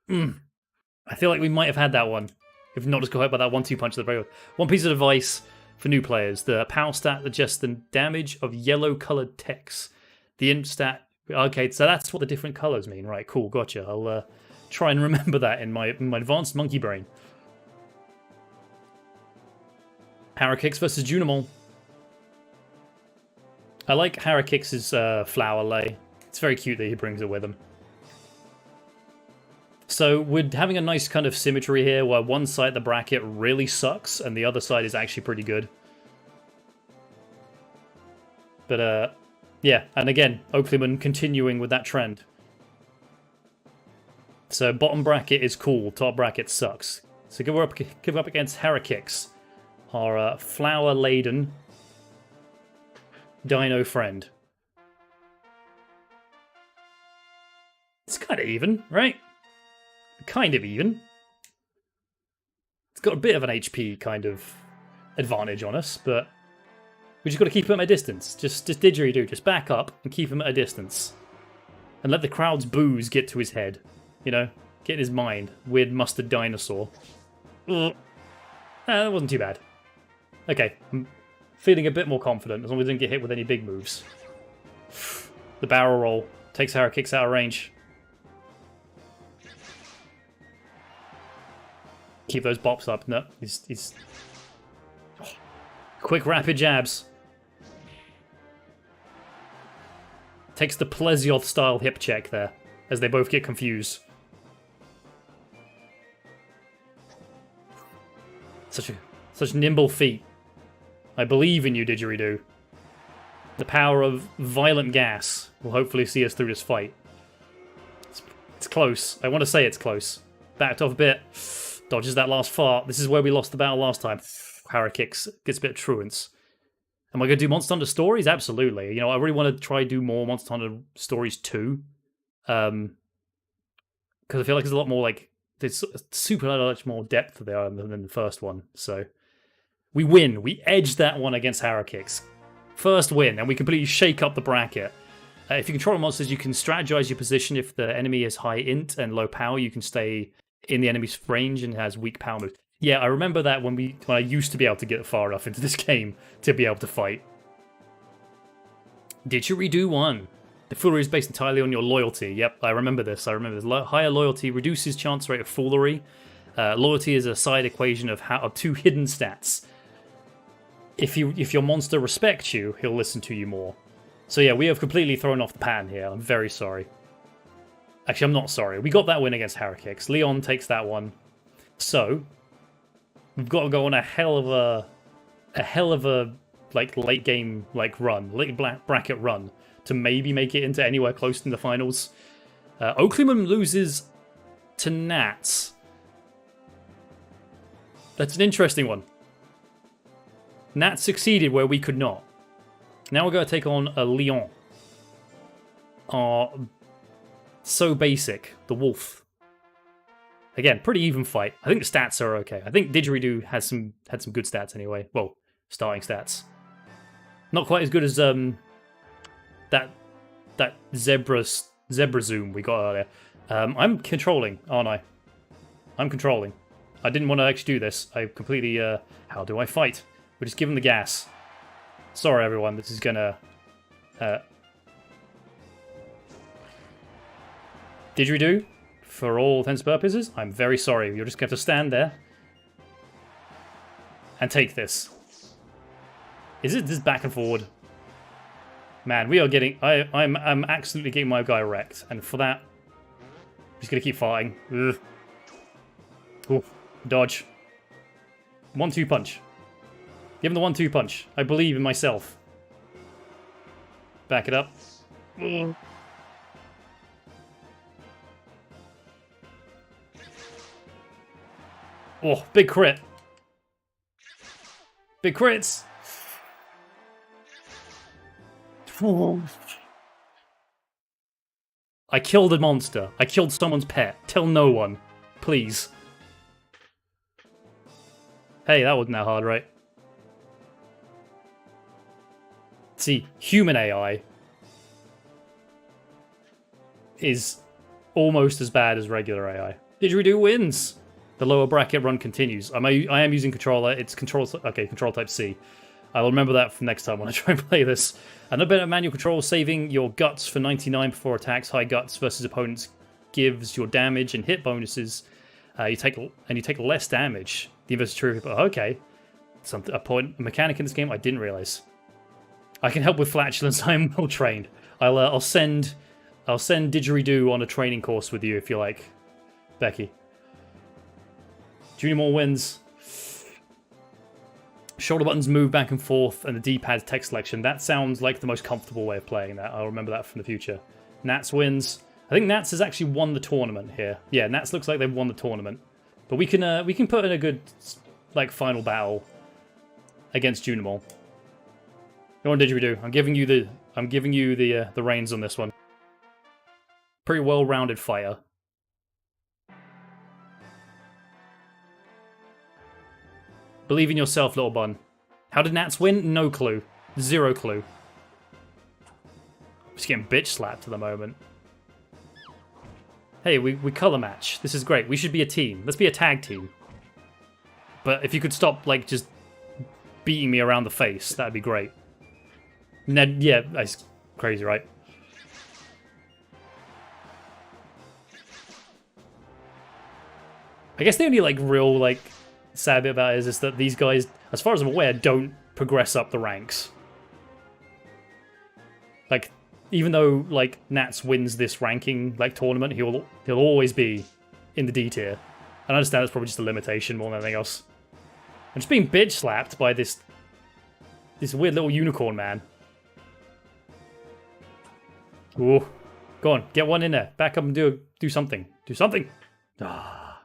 I feel like we might have had that one. If not just got hit by that 1-2 punch at the very end. One piece of advice for new players. The power stat adjusts the damage of yellow-coloured text. The imp stat... Okay, so that's what the different colours mean. Right, cool, gotcha. I'll try and remember that in my advanced monkey brain. Harakix versus Junimon. I like Harakix's flower lay. It's very cute that he brings it with him. So we're having a nice kind of symmetry here where one side of the bracket really sucks and the other side is actually pretty good. But yeah, and again, Oakleyman continuing with that trend. So bottom bracket is cool, top bracket sucks. So give up against Harakix, our flower-laden dino friend. It's kind of even, right? Kind of even. It's got a bit of an HP kind of advantage on us, but we just got to keep him at a distance. Just didgeridoo, just back up and keep him at a distance. And let the crowd's boos get to his head. You know, get in his mind. Weird mustard dinosaur. That wasn't too bad. Okay, I'm feeling a bit more confident as long as we didn't get hit with any big moves. The barrel roll takes Harakix out of range. Keep those bops up. No, he's... Oh. Quick, rapid jabs. Takes the Plesioth-style hip check there, as they both get confused. Such nimble feet. I believe in you, Didgeridoo. The power of violent gas will hopefully see us through this fight. It's close. I want to say it's close. Backed off a bit. Dodges that last fart. This is where we lost the battle last time. Harakix gets a bit of truance. Am I going to do Monster Hunter Stories? Absolutely. You know, I really want to try do more Monster Hunter Stories 2. Because I feel like there's a lot more, like, there's super much more depth there than the first one. So, we win. We edged that one against Harakix. First win, and we completely shake up the bracket. If you control monsters, you can strategize your position. If the enemy is high int and low power, you can stay in the enemy's range and has weak power moves. Yeah, I remember that when I used to be able to get far enough into this game to be able to fight. Didgeridoo 1. The foolery is based entirely on your loyalty. Yep, I remember this. Higher loyalty reduces chance rate of foolery. Loyalty is a side equation of two hidden stats. If your monster respects you, he'll listen to you more. So yeah, we have completely thrown off the pan here. I'm very sorry. Actually, I'm not sorry. We got that win against Harakix. Leon takes that one. So we've got to go on a hell of a like late game run, late bracket run to maybe make it into anywhere close in the finals. Oakleyman loses to Nats. That's an interesting one. Nats succeeded where we could not. Now we're going to take on a Leon. So basic, the wolf. Again, pretty even fight. I think the stats are okay. I think Didgeridoo had some good stats anyway. Well, starting stats. Not quite as good as that zebra zoom we got earlier. I'm controlling, aren't I? I'm controlling. I didn't want to actually do this. I completely... how do I fight? We're just giving the gas. Sorry, everyone. This is gonna... Didgeridoo, for all intents and purposes, I'm very sorry. You're just going to have to stand there and take this. Is it this back and forward? Man, we are getting... I'm absolutely getting my guy wrecked. And for that, I'm just going to keep fighting. Ugh. Ooh, dodge. 1-2 punch. Give him the 1-2 punch. I believe in myself. Back it up. Ugh. Oh, big crit. Big crits. I killed a monster. I killed someone's pet. Tell no one. Please. Hey, that wasn't that hard, right? See, human AI is almost as bad as regular AI. Didgeridoo wins! The lower bracket run continues. I am using controller. It's control type C. I will remember that for next time when I try and play this. Another bit of manual control, saving your guts for 99 before attacks. High guts versus opponents gives your damage and hit bonuses. You take less damage. The inverse is true. Okay, a mechanic in this game I didn't realize. I can help with flatulence. I'm well trained. I'll send Didgeridoo on a training course with you if you like, Becky. Junior wins. Shoulder buttons move back and forth, and the D-pad's text selection. That sounds like the most comfortable way of playing that. I'll remember that from the future. Nats wins. I think Nats has actually won the tournament here. Yeah, Nats looks like they've won the tournament. But we can put in a good final battle against Junimol. Go on, Didgeridoo. I'm giving you the reins on this one. Pretty well-rounded fighter. Believe in yourself, little bun. How did Nats win? No clue. Zero clue. Just getting bitch slapped at the moment. Hey, we color match. This is great. We should be a team. Let's be a tag team. But if you could stop, just beating me around the face, that'd be great. Ned, yeah, that's crazy, right? I guess the only real sad bit about it is that these guys, as far as I'm aware, don't progress up the ranks. Even though Nats wins this ranking tournament, he'll always be in the D tier. And I understand that's probably just a limitation more than anything else. I'm just being bitch slapped by this weird little unicorn man. Ooh, go on, get one in there. Back up and do something. Do something. Ah.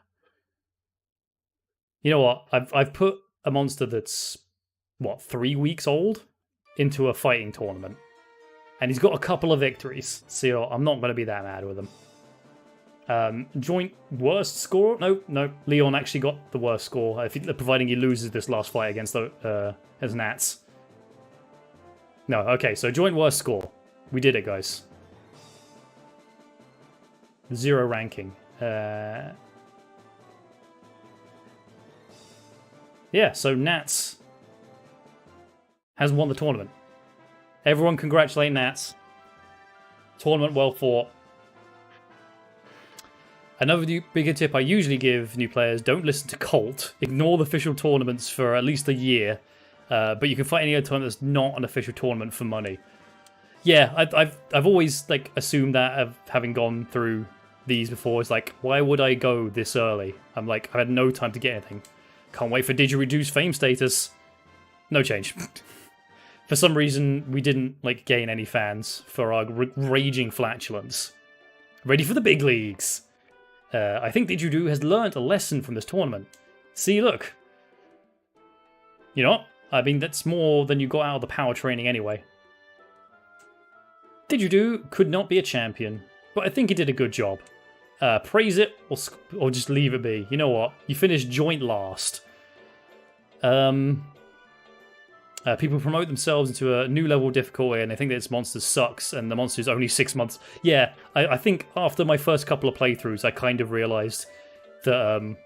You know what? I've put a monster that's 3 weeks old into a fighting tournament, and he's got a couple of victories. So I'm not going to be that mad with him. Joint worst score? No. Leon actually got the worst score. Providing he loses this last fight against as Nats. No. Okay. So joint worst score. We did it, guys. 0 ranking. Yeah, so Nats has won the tournament. Everyone congratulate Nats. Tournament well fought. Another bigger tip I usually give new players, don't listen to Colt. Ignore the official tournaments for at least a year. But you can fight any other tournament that's not an official tournament for money. Yeah, I've always assumed that of having gone through these before. It's why would I go this early? I'm I had no time to get anything. Can't wait for Didgeridoo's fame status. No change. For some reason, we didn't gain any fans for our raging flatulence. Ready for the big leagues. I think Didgeridoo has learned a lesson from this tournament. See, look. You know what? I mean, that's more than you got out of the power training anyway. Didgeridoo could not be a champion, but I think he did a good job. Praise it or just leave it be. You know what? You finished joint last. People promote themselves into a new level of difficulty and they think that this monster sucks and the monster is only 6 months. Yeah, I think after my first couple of playthroughs, I kind of realised that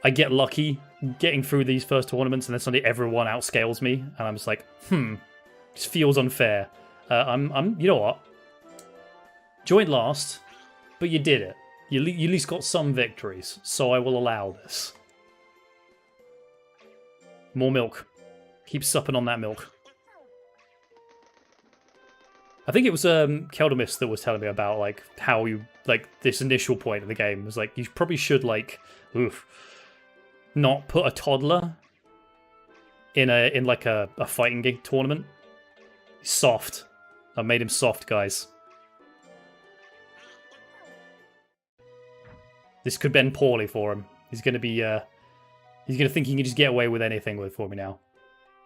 I get lucky getting through these first tournaments and then suddenly everyone outscales me and I'm just this feels unfair. You know what? Joined last, but you did it. You at least got some victories, so I will allow this. More milk. Keep supping on that milk. I think it was Keldamis that was telling me about how you this initial point of the game was you probably should not put a toddler in a fighting game tournament. He's soft. I made him soft, guys. This could end poorly for him. He's gonna be he's gonna think he can just get away with anything for me now.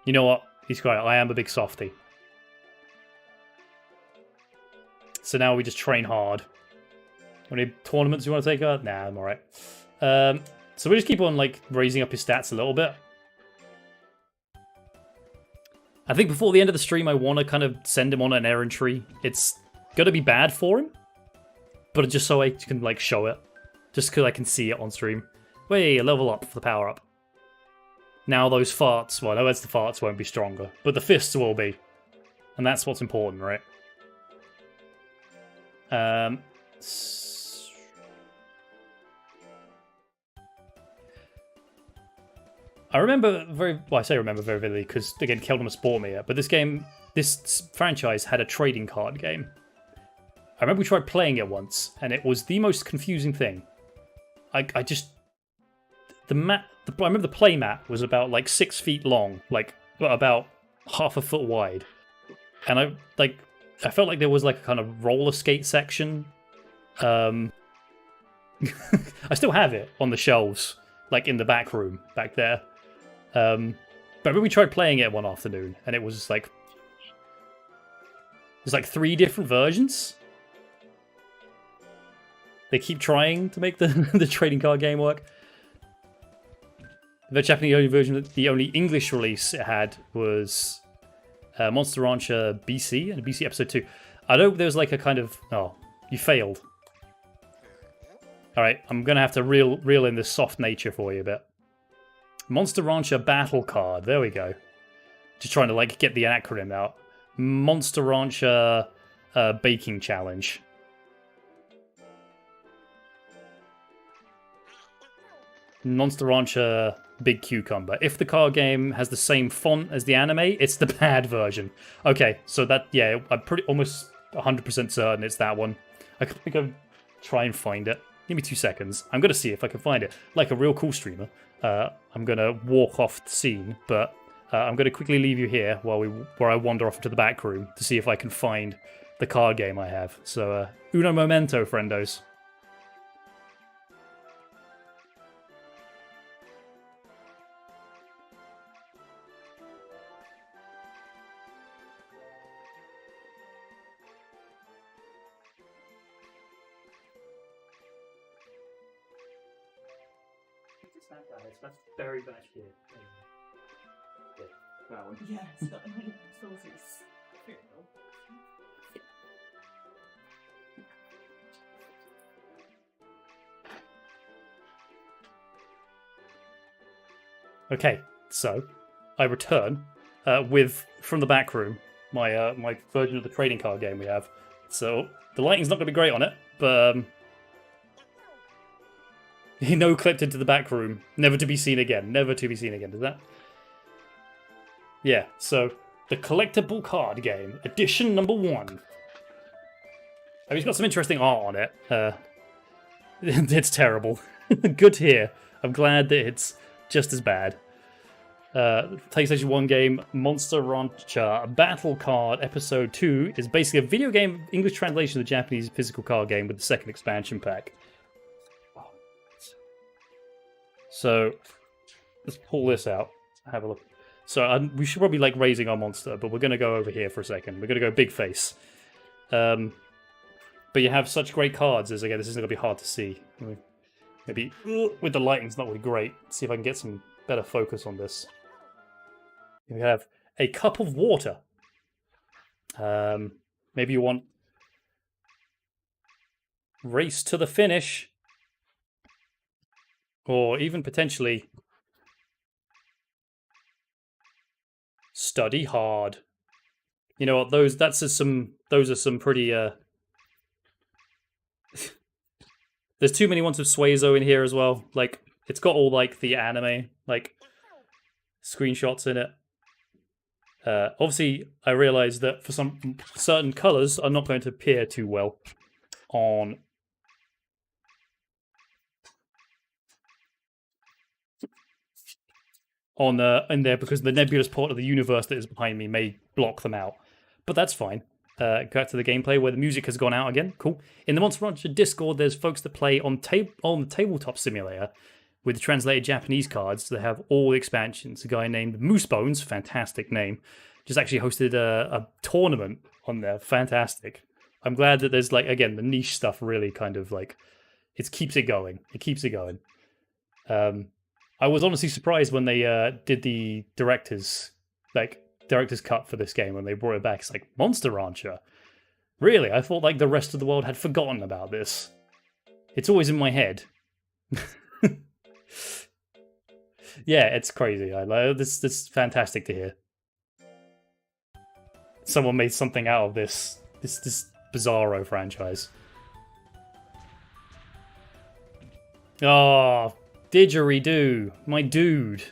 You know what? He's right. I am a big softie. So now we just train hard. Any tournaments you want to take out? Nah, I'm alright. So we just keep on like raising up his stats a little bit. I think before the end of the stream, I want to kind of send him on an errantry. It's gonna be bad for him, but just so I can like show it, just because I can see it on stream. Wait, a level up for the power up. Now those farts, well, no, that's the farts won't be stronger, but the fists will be, and that's what's important, right? I remember I say remember very vividly because again, Keldon has bought me it. But this franchise had a trading card game. I remember we tried playing it once, and it was the most confusing thing. I remember the play mat was about like 6 feet long, like about half a foot wide, and I felt like there was like a kind of roller skate section. I still have it on the shelves, like in the back room back there. But I remember we tried playing it one afternoon, and it was like there's like 3 different versions. They keep trying to make the trading card game work. The Japanese version, the only English release it had was Monster Rancher BC and BC Episode 2. I know there was like a kind of... Oh, you failed. Alright, I'm going to have to reel in this soft nature for you a bit. Monster Rancher Battle Card. There we go. Just trying to like get the acronym out. Monster Rancher Baking Challenge. Monster Rancher Big Cucumber. If the card game has the same font as the anime, it's the bad version. Okay, so that, yeah, I'm almost 100% certain it's that one. I could go try and find it. Give me 2 seconds. I'm going to see if I can find it. Like a real cool streamer. I'm going to walk off the scene, but I'm going to quickly leave you here where I wander off into the back room to see if I can find the card game I have. So, uno momento, friendos. That's very bad here. Yeah, that one. Yes, that one. Sauces. Okay, so I return from the back room my my version of the trading card game we have. So the lighting's not going to be great on it, but no clipped into the back room, never to be seen again. Never to be seen again. Does that? Yeah. So the collectible card game, edition number 1. I mean, it's got some interesting art on it. It's terrible. Good to hear. I'm glad that it's just as bad. PlayStation 1 game, Monster Rancher Battle Card Episode 2 is basically a video game English translation of the Japanese physical card game with the second expansion pack. So let's pull this out. Have a look. So we should probably like raising our monster, but we're going to go over here for a second. We're going to go big face. But you have such great cards as, again, this isn't going to be hard to see. Maybe with the lighting's not really great. Let's see if I can get some better focus on this. We have a cup of water. Maybe you want race to the finish. Or even potentially study hard. You know what? Those are some pretty There's too many ones with Suezo in here as well. Like it's got all like the anime like screenshots in it. Obviously, I realize that for some certain colors are not going to appear too well on in there because the nebulous part of the universe that is behind me may block them out. But that's fine. Back to the gameplay where the music has gone out again. Cool. In the Monster Rancher Discord, there's folks that play on the tabletop simulator, with the translated Japanese cards, they have all the expansions. A guy named Moosebones, fantastic name, just actually hosted a tournament on there. Fantastic. I'm glad that there's, like, again, the niche stuff really kind of, like, it keeps it going. It keeps it going. I was honestly surprised when they did the director's cut for this game when they brought it back. It's like, Monster Rancher? Really? I thought, like, the rest of the world had forgotten about this. It's always in my head. Yeah, it's crazy. I like this. This is fantastic to hear. Someone made something out of this bizarro franchise. Oh, didgeridoo, my dude.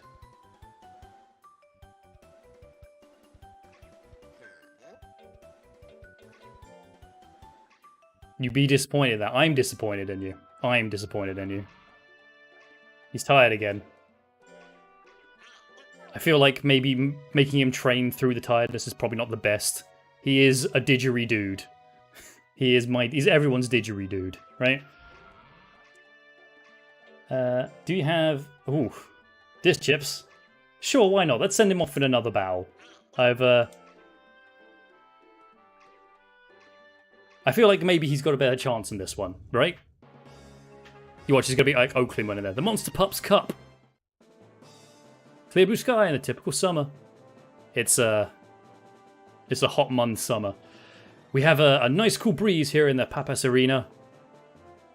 You be disappointed that I'm disappointed in you. I'm disappointed in you. He's tired again. I feel like maybe making him train through the tiredness is probably not the best. He is a didgeridude. He's everyone's didgeridude, right? Do you have... Ooh. Disc chips? Sure, why not? Let's send him off in another battle. I feel like maybe he's got a better chance in this one, right? You watch, he's going to be like Oakley in there. The Monster Pups Cup. Clear blue sky in a typical summer. It's a hot month summer. We have a nice cool breeze here in the Papas Arena.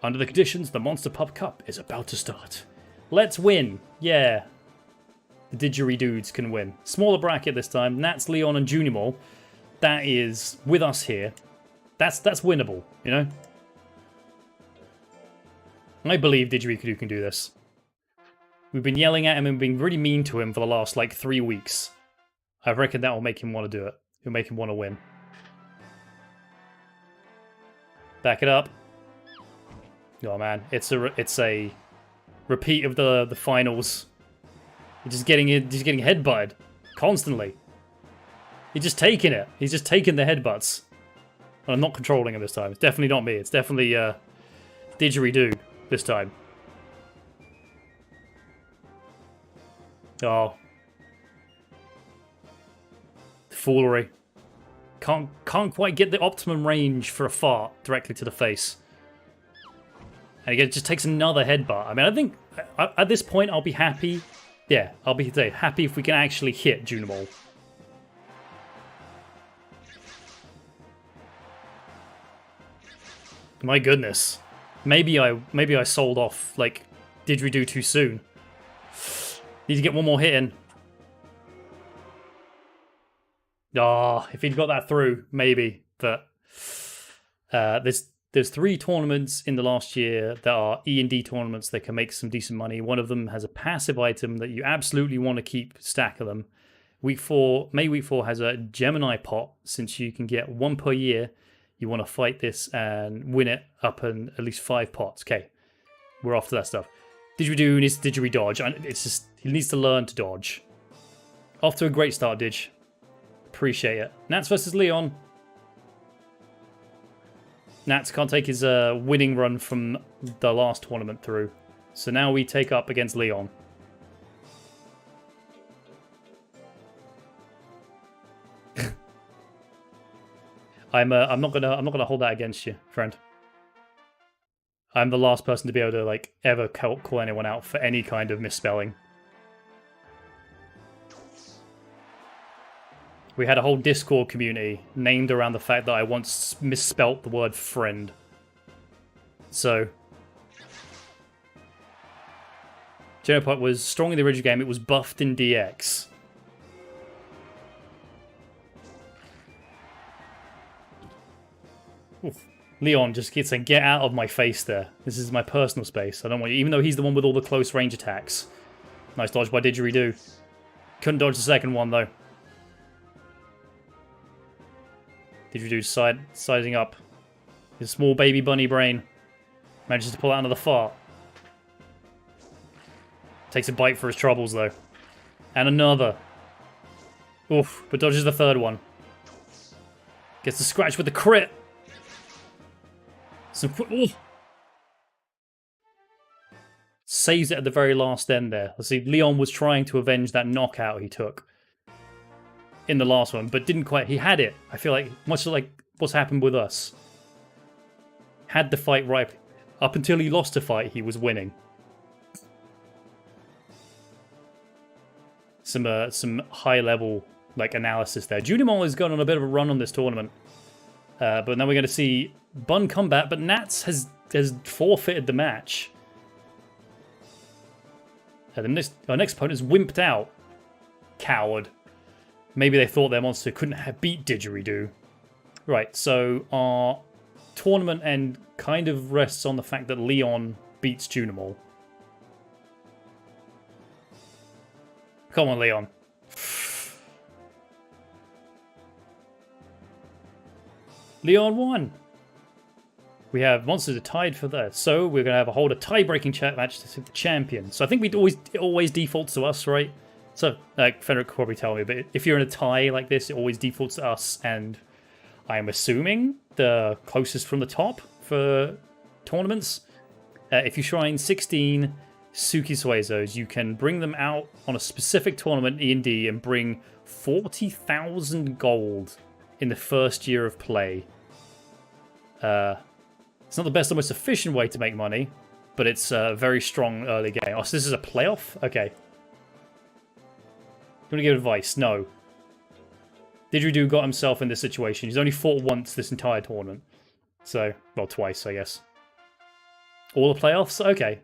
Under the conditions, the Monster Pup Cup is about to start. Let's win. Yeah. The didgeridudes can win. Smaller bracket this time. Nats, Leon, and Junimall. That is with us here. That's winnable, you know? I believe Didgeridoo can do this. We've been yelling at him and being really mean to him for the last, like, 3 weeks. I reckon that will make him want to do it. It'll make him want to win. Back it up. Oh man, it's a repeat of the finals. He's just getting headbutted constantly. He's just taking it. He's just taking the headbutts. And I'm not controlling him this time. It's definitely not me. It's definitely Didgeridoo this time. Oh. Foolery. Can't quite get the optimum range for a fart directly to the face. And again, it just takes another headbutt. I mean, I think at this point I'll be happy. Yeah, I'll be happy if we can actually hit Junimall. My goodness. Maybe I sold off, like, Didgeridoo too soon. Need to get one more hit in. Ah, if he'd got that through, maybe. But there's 3 tournaments in the last year that are E&D tournaments that can make some decent money. One of them has a passive item that you absolutely want to keep stack of them. Week 4 has a Gemini pot, since you can get 1 per year. You want to fight this and win it up in at least 5 pots. Okay, we're off to that stuff. Didgeridoo needs dodge. It's just, he needs to learn to dodge. Off to a great start, Didge. Appreciate it. Nats versus Leon. Nats can't take his winning run from the last tournament through. So now we take up against Leon. I'm not gonna hold that against you, friend. I'm the last person to be able to, like, ever call anyone out for any kind of misspelling. We had a whole Discord community named around the fact that I once misspelt the word friend. So, Genopot was strong in the original game. It was buffed in DX. Oof. Leon just gets to get out of my face there. This is my personal space. I don't want you, even though he's the one with all the close range attacks. Nice dodge by Didgeridoo. Couldn't dodge the second one though. Didgeridoo sizing up. His small baby bunny brain manages to pull out another fart. Takes a bite for his troubles though. And another. Oof, but dodges the third one. Gets the scratch with the crit. saves it at the very last end there. Let's see, Leon was trying to avenge that knockout he took in the last one, but didn't quite. He had it. I feel like, much like what's happened with us. Had the fight right. Up until he lost a fight, he was winning. Some high-level like analysis there. Junimon has gone on a bit of a run on this tournament. But now we're going to see Bun combat, but Nats has forfeited the match. Our next opponent is wimped out. Coward. Maybe they thought their monster couldn't have beat Didgeridoo. Right, so our tournament end kind of rests on the fact that Leon beats Junimon. Come on, Leon. Leon won. We have monsters are tied for that, so we're going to hold a tie-breaking match to the champion. So I think it always defaults to us, right? So, like Fenric could probably tell me, but if you're in a tie like this, it always defaults to us, and I'm assuming the closest from the top for tournaments. If you shrine 16 Suki Suezos, you can bring them out on a specific tournament, E&D, and bring 40,000 gold in the first year of play. It's not the best or most efficient way to make money, but it's a very strong early game. Oh, so this is a playoff? Okay. You want to give advice? No. Didgeridoo got himself in this situation. He's only fought once this entire tournament. So, well, twice, I guess. All the playoffs? Okay.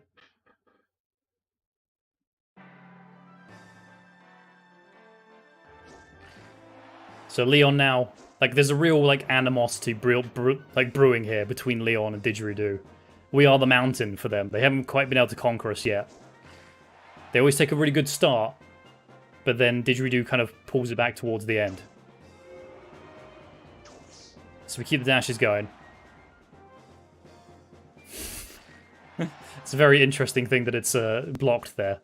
So Leon now, like, there's a real like animosity brewing here between Leon and Didgeridoo. We are the mountain for them. They haven't quite been able to conquer us yet. They always take a really good start, but then Didgeridoo kind of pulls it back towards the end. So we keep the dashes going. It's a very interesting thing that it's blocked there.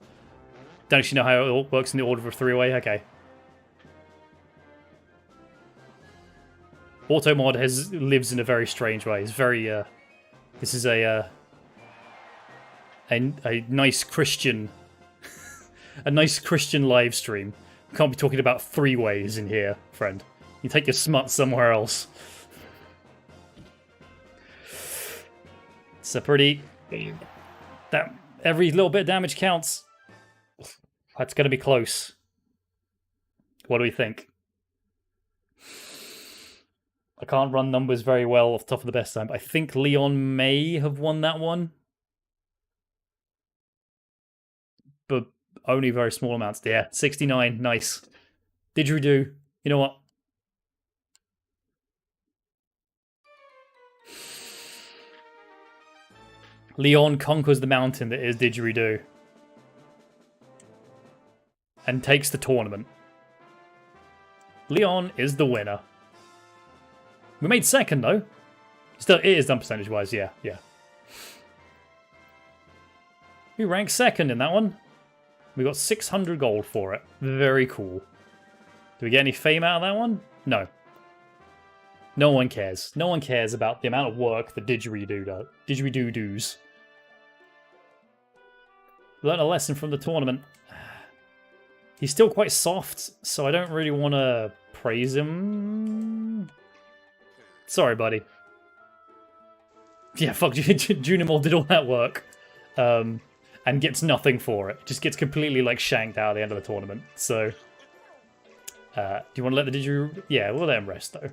Don't actually know how it works in the order of a three-way. Okay. Automod lives in a very strange way. It's very this is a nice Christian a nice Christian live stream. We can't be talking about three ways in here, friend. You take your smut somewhere else. It's a pretty that every little bit of damage counts. That's gonna be close. What do we think? I can't run numbers very well off the top of the best time, but I think Leon may have won that one. But only very small amounts. Yeah, 69, nice. Didgeridoo, you know what? Leon conquers the mountain that is Didgeridoo. And takes the tournament. Leon is the winner. We made second, though. Still, it is done percentage-wise, yeah. We ranked second in that one. We got 600 gold for it. Very cool. Do we get any fame out of that one? No. No one cares. No one cares about the amount of work that Didgeridoo does. Learn a lesson from the tournament. He's still quite soft, so I don't really want to praise him. Sorry, buddy. Yeah, fuck, Junimon did all that work. And gets nothing for it. Just gets completely, like, shanked out at the end of the tournament. So, do you want to let the Didgeridoo... Yeah, we'll let him rest, though.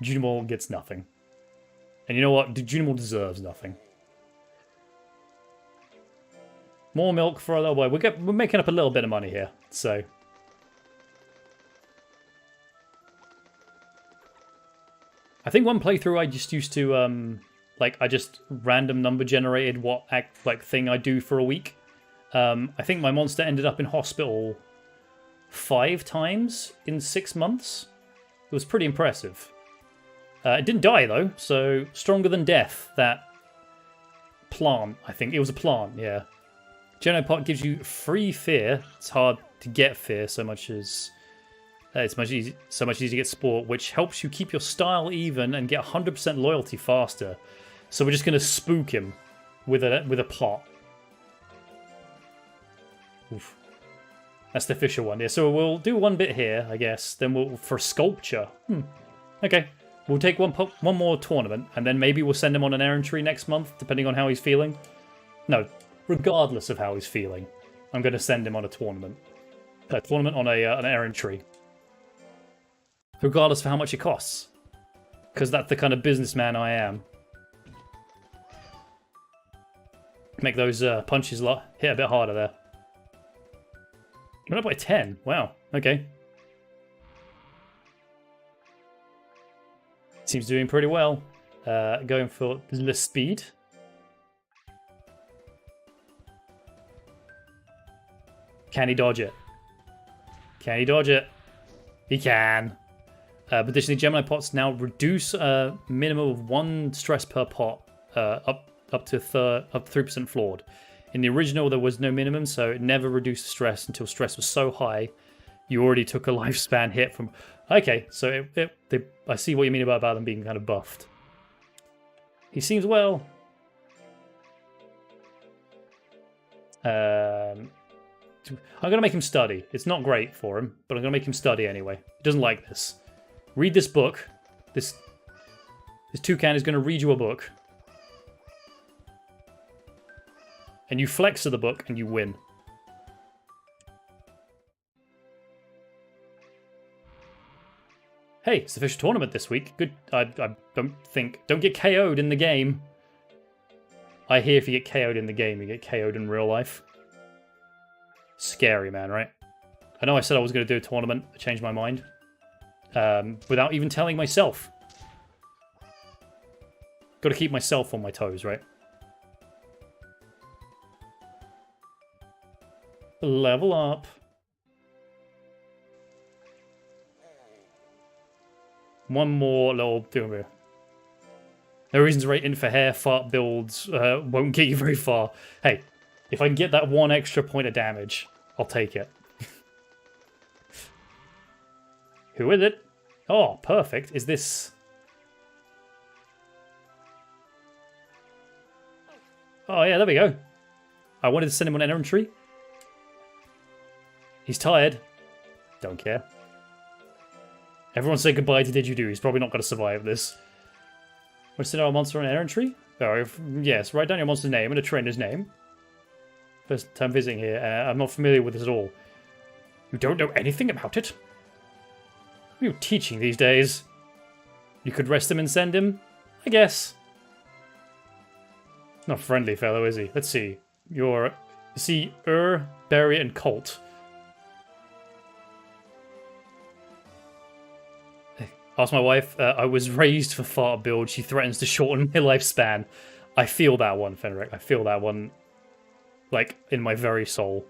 Junimon gets nothing. And you know what? Junimon deserves nothing. More milk for a little boy. We're making up a little bit of money here, so... I think one playthrough I just used to, I just random number generated what thing I do for a week. I think my monster ended up in hospital 5 times in 6 months. It was pretty impressive. It didn't die, though, so stronger than death, that plant, I think. It was a plant, yeah. Genopot gives you free fear. It's hard to get fear so much as It's so much easier to get sport, which helps you keep your style even and get 100% loyalty faster. So we're just going to spook him with a pot. Oof. That's the official one. Yeah, so we'll do one bit here, I guess. Then we'll for sculpture. Okay. We'll take one more tournament, and then maybe we'll send him on an errantry next month, depending on how he's feeling. No, regardless of how he's feeling, I'm going to send him on a tournament. A tournament on an errantry. Regardless of how much it costs. Because that's the kind of businessman I am. Make those punches hit a bit harder there. Went up by 10. Wow. Okay. Seems doing pretty well. Going for the speed. Can he dodge it? Can he dodge it? He can. But additionally, Gemini pots now reduce a minimum of 1 stress per pot, up to 3% flawed. In the original, there was no minimum, so it never reduced stress until stress was so high, you already took a lifespan hit from. Okay, so I see what you mean about them being kind of buffed. He seems well. I'm going to make him study. It's not great for him, but I'm going to make him study anyway. He doesn't like this. Read this book. This toucan is going to read you a book. And you flex to the book and you win. Hey, it's the official tournament this week. Good. I don't get KO'd in the game. I hear if you get KO'd in the game, you get KO'd in real life. Scary, man, right? I know I said I was going to do a tournament. I changed my mind. Without even telling myself. Got to keep myself on my toes, right? Level up. One more little thing. No reason to rate in for hair fart builds won't get you very far. Hey, if I can get that 1 extra point of damage, I'll take it. Who is it? Oh, perfect. Is this... Oh, yeah, there we go. I wanted to send him on an errantry. He's tired. Don't care. Everyone say goodbye to Didgeridoo. He's probably not going to survive this. Want to send our monster on an errantry? Oh, yes, write down your monster's name and a trainer's name. First time visiting here. I'm not familiar with this at all. You don't know anything about it? What are you teaching these days? You could rest him and send him? I guess. Not a friendly fellow, is he? Let's see. Berry, and Colt. Ask my wife. I was raised for fart build. She threatens to shorten my lifespan. I feel that one, Fenric. I feel that one, like, in my very soul.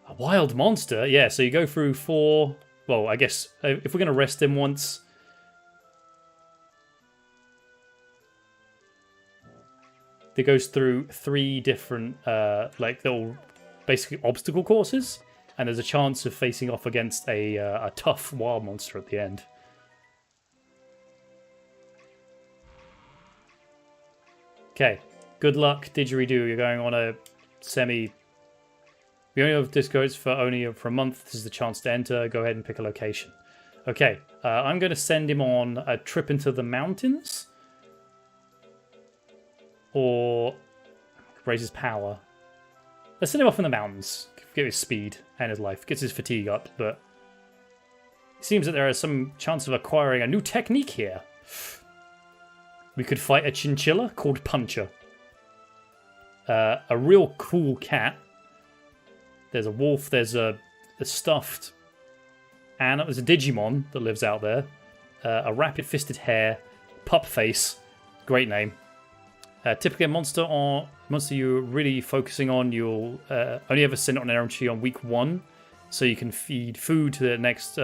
A wild monster? Yeah, so you go through 4... Well, I guess if we're going to rest him once... It goes through 3 different, like, little, basically obstacle courses. And there's a chance of facing off against a tough wild monster at the end. Okay. Good luck, Didgeridoo. You're going on a semi... We only have discodes for a month. This is the chance to enter. Go ahead and pick a location. Okay. I'm going to send him on a trip into the mountains. Or raise his power. Let's send him off in the mountains. Get his speed and his life. Gets his fatigue up, but it seems that there is some chance of acquiring a new technique here. We could fight a chinchilla called Puncher. A real cool cat. There's a wolf. There's a stuffed and there's a Digimon that lives out there. A rapid-fisted hare. Pup face. Great name. Typically a monster you're really focusing on, you'll only ever send it on an errantry on week 1, so you can feed food to the next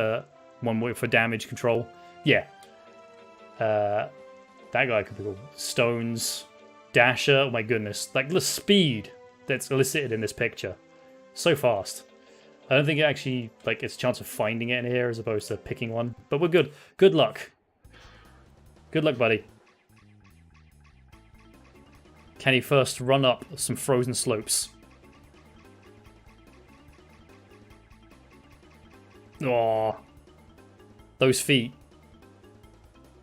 one for damage control. Yeah. That guy could be cool. Stones. Dasher. Oh my goodness. Like the speed that's elicited in this picture. So fast. I don't think it actually, like, it's a chance of finding it in here as opposed to picking one. But we're good. Good luck. Good luck, buddy. Can he first run up some frozen slopes? Oh, those feet.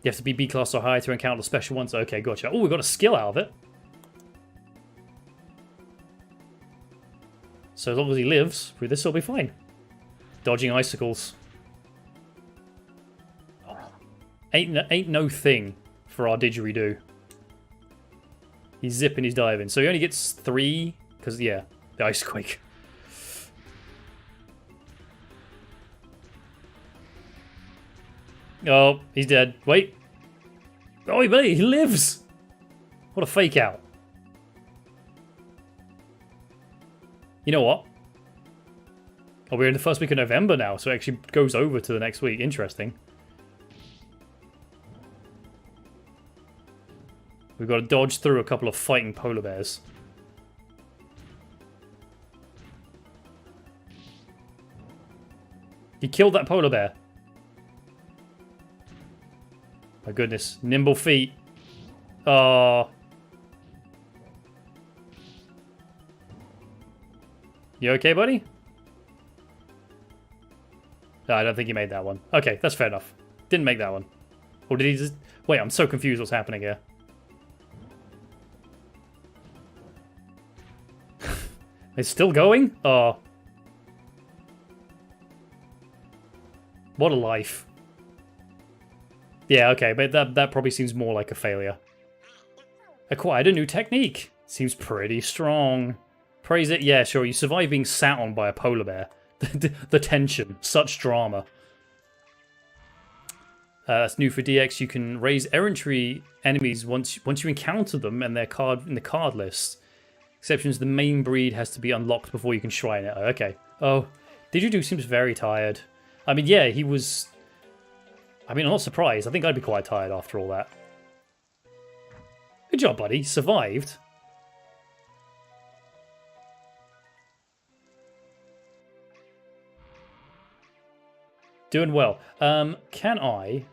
You have to be B-class or higher to encounter special ones. Okay, gotcha. Oh, we got a skill out of it. So as long as he lives, this will be fine. Dodging icicles. Oh, ain't no thing for our didgeridoo. He's zipping, he's diving. So he only gets 3, because, yeah, the ice quake. Oh, he's dead. Wait. Oh, he lives. What a fake out. You know what? Oh, we're in the first week of November now, so it actually goes over to the next week. Interesting. We've got to dodge through a couple of fighting polar bears. He killed that polar bear. My goodness. Nimble feet. Oh. You okay, buddy? No, I don't think he made that one. Okay, that's fair enough. Didn't make that one. Or did he just... Wait, I'm so confused what's happening here. It's still going? Oh. What a life. Yeah, okay, but that probably seems more like a failure. Acquired a new technique. Seems pretty strong. Praise it. Yeah, sure. You survive being sat on by a polar bear. The tension. Such drama. That's new for DX. You can raise errantry enemies once you encounter them and they're in the card list. Exceptions, the main breed has to be unlocked before you can shrine it. Okay. Oh, Didgeridoo seems very tired. I mean, yeah, he was... I mean, I'm not surprised. I think I'd be quite tired after all that. Good job, buddy. Survived. Doing well. Can I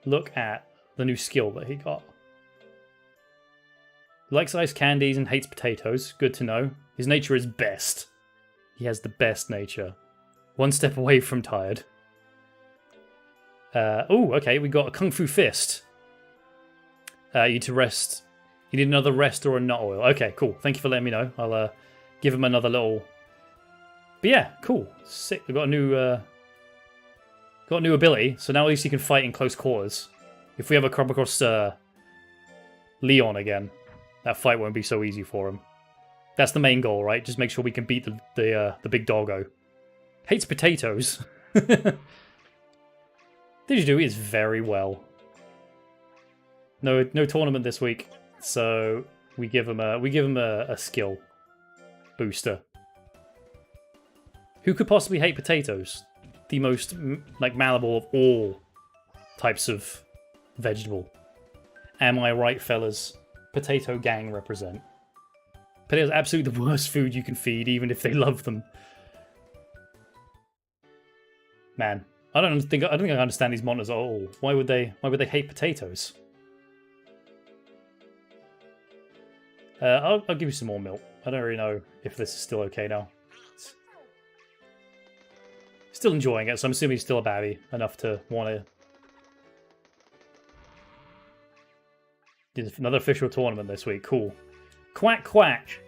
look at the new skill that he got? Likes ice candies and hates potatoes. Good to know. His nature is best. He has the best nature. One step away from tired. Oh, okay. We got a Kung Fu Fist. You need to rest. You need another rest or a nut oil. Okay, cool. Thank you for letting me know. I'll give him another little... But yeah, cool. Sick. We've got a new ability. So now at least he can fight in close quarters. If we ever come across Leon again, that fight won't be so easy for him. That's the main goal, right? Just make sure we can beat the big doggo. Hates potatoes. Didgeridoo is very well. No tournament this week, so we give him a skill booster. Who could possibly hate potatoes? The most malleable of all types of vegetable. Am I right, fellas? Potato gang represent. Potatoes are absolutely the worst food you can feed, even if they love them. Man, I don't think I understand these monsters at all. Why would they hate potatoes? I'll give you some more milk. I don't really know if this is still okay now. Still enjoying it, so I'm assuming he's still a babby enough to want to. Did another official tournament this week. Cool. Quack quack.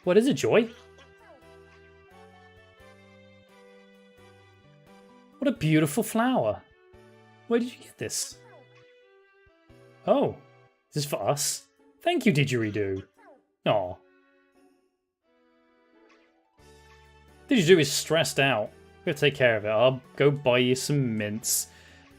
What is it, Joy? What a beautiful flower. Where did you get this? Oh, is this for us? Thank you, Didgeridoo. Aw. Didgeridoo is stressed out. We have to take care of it. I'll go buy you some mints.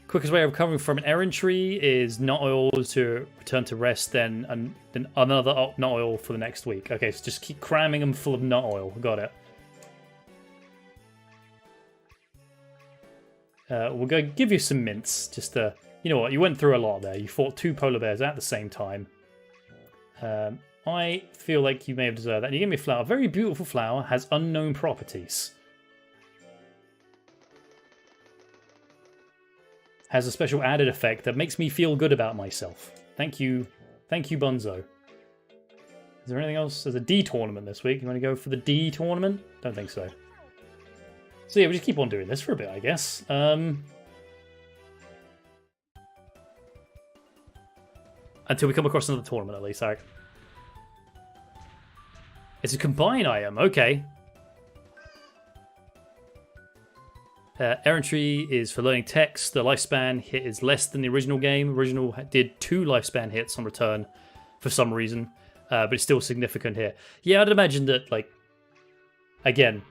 Quickest way of recovering from an errantry is nut oil to return to rest, then another nut oil for the next week. Okay, so just keep cramming them full of nut oil. Got it. We'll go give you some mints. Just you know what? You went through a lot there. You fought 2 polar bears at the same time. I feel like you may have deserved that. You gave me a flower. A very beautiful flower, has unknown properties. Has a special added effect that makes me feel good about myself. Thank you. Thank you, Bunzo. Is there anything else? There's a D tournament this week. You want to go for the D tournament? Don't think so. So yeah, we just keep on doing this for a bit, I guess. Until we come across another tournament, at least. Alright. It's a combine item. Okay. Errantry is for learning text. The lifespan hit is less than the original game. Original did 2 lifespan hits on return for some reason. But it's still significant here. Yeah, I'd imagine that, like, again,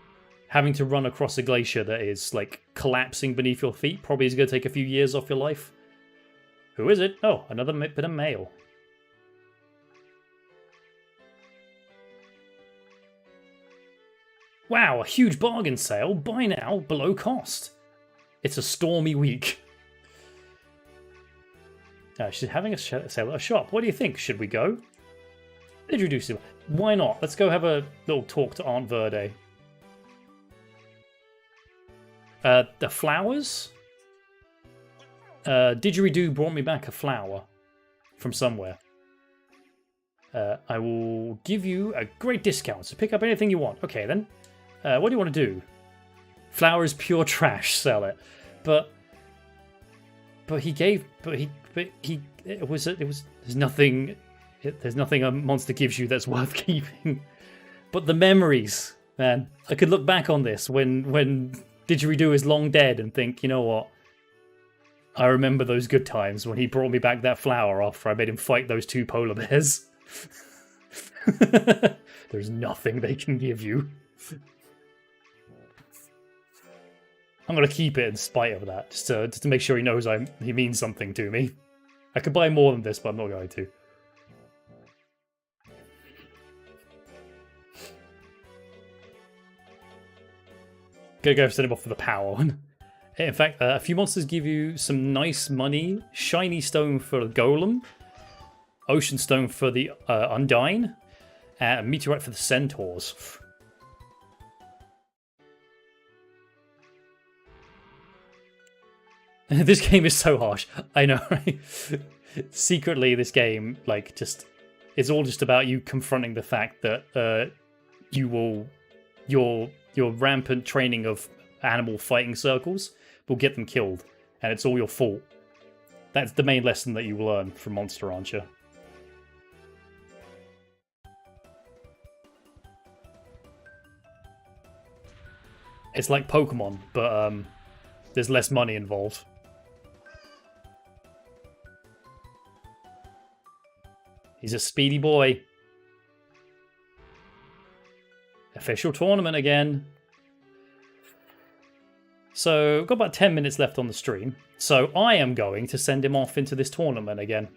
having to run across a glacier that is, like, collapsing beneath your feet probably is going to take a few years off your life. Who is it? Oh, another bit of mail. Wow, a huge bargain sale. Buy now, below cost. It's a stormy week. She's having a sale at a shop. What do you think? Should we go? Introduce him. Why not? Let's go have a little talk to Aunt Verde. The flowers? Didgeridoo brought me back a flower from somewhere. I will give you a great discount, so pick up anything you want. Okay, then. What do you want to do? Flower is pure trash. Sell it. But there's nothing a monster gives you that's worth keeping. But the memories, man. I could look back on this when Didgeridoo is long dead and think, you know what? I remember those good times when he brought me back that flower after I made him fight those 2 polar bears. There's nothing they can give you. I'm going to keep it in spite of that, just to make sure he knows he means something to me. I could buy more than this, but I'm not going to. Gonna go send him off for the power one. In fact, a few monsters give you some nice money. Shiny stone for the golem, ocean stone for the undying, and meteorite for the centaurs. This game is so harsh. I know, right? Secretly, this game, like, just it's all just about you confronting the fact that your rampant training of animal fighting circles will get them killed, and it's all your fault. That's the main lesson that you will learn from Monster Rancher. It's like Pokemon, but there's less money involved. He's a speedy boy. Official tournament again. So, we've got about 10 minutes left on the stream. So, I am going to send him off into this tournament again.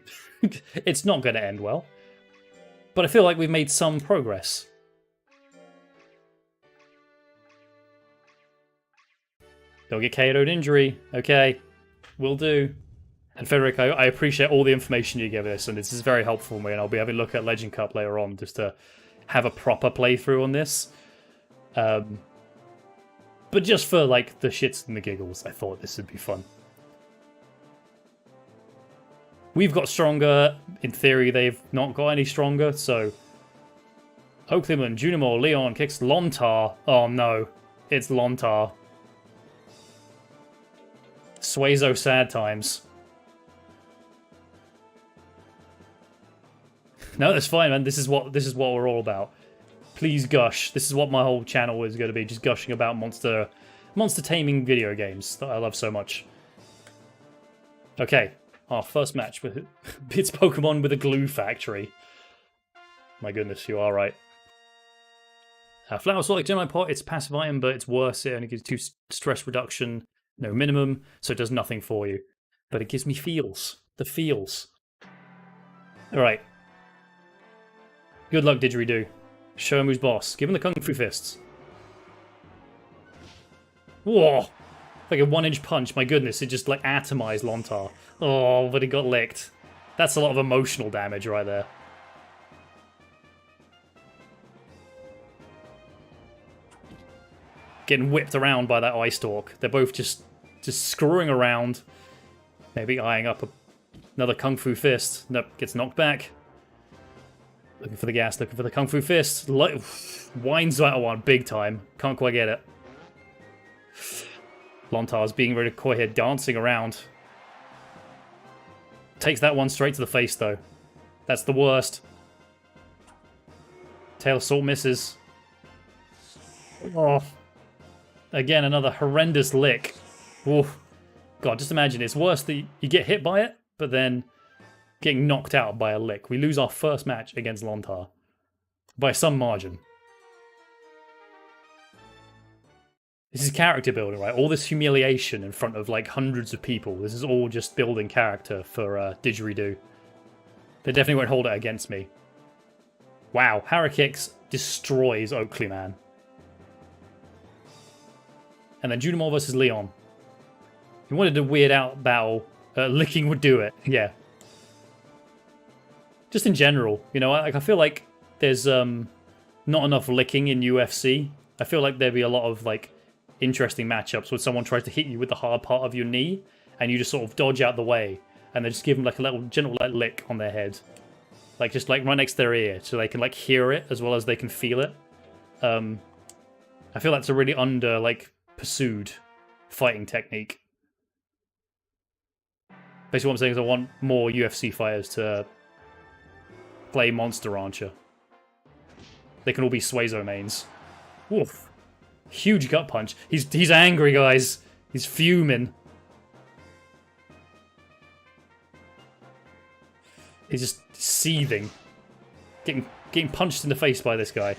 It's not going to end well. But I feel like we've made some progress. Don't get KO'd injury. Okay, will do. And Frederick, I appreciate all the information you gave us, and this is very helpful for me, and I'll be having a look at Legend Cup later on just to have a proper playthrough on this. But just for, like, the shits and the giggles, I thought this would be fun. We've got stronger. In theory, they've not got any stronger, so... Oakliman, Junimore, Leon kicks Lontar. Oh no, it's Lontar. Suezo sad times. No, that's fine, man. This is what we're all about. Please gush. This is what my whole channel is going to be, just gushing about monster taming video games that I love so much. Okay, our first match with it's Pokemon with a glue factory. My goodness, you are right. Flower Sort like Gemini Pot, it's a passive item, but it's worse. It only gives 2 stress reduction, no minimum, so it does nothing for you. But it gives me feels. The feels. Alright. Good luck, Didgeridoo. Show him who's boss. Give him the Kung Fu Fists. Whoa! Like a 1-inch punch, my goodness, it just like atomized Lontar. Oh, but he got licked. That's a lot of emotional damage right there. getting whipped around by that eye stalk. They're both just screwing around, maybe eyeing up another Kung Fu fist. Nope, gets knocked back. Looking for the gas, looking for the Kung Fu fist. Winds out one big time. Can't quite get it. Lontar's being very coy here, dancing around. Takes that one straight to the face, though. That's the worst. Tail Assault misses. Oh. Again, another horrendous lick. Oof. God, just imagine, it's worse that you get hit by it, but then getting knocked out by a lick. We lose our first match against Lontar. By some margin. This is character building, right? All this humiliation in front of like hundreds of people. This is all just building character for Didgeridoo. They definitely won't hold it against me. Wow, Harakix destroys Oakley Man. And then Junimal versus Leon. If you wanted a weird out battle, licking would do it. Yeah. Just in general, you know, I feel like there's not enough licking in UFC. I feel like there'd be a lot of like interesting matchups where someone tries to hit you with the hard part of your knee and you just sort of dodge out the way and then just give them like a little gentle like lick on their head, like just like right next to their ear so they can like hear it as well as they can feel it. I feel that's a really under like pursued fighting technique. Basically what I'm saying is I want more UFC fighters to play Monster Rancher. They can all be Suezo mains. Woof. Huge gut punch. He's angry, guys. He's fuming. He's just seething. Getting punched in the face by this guy.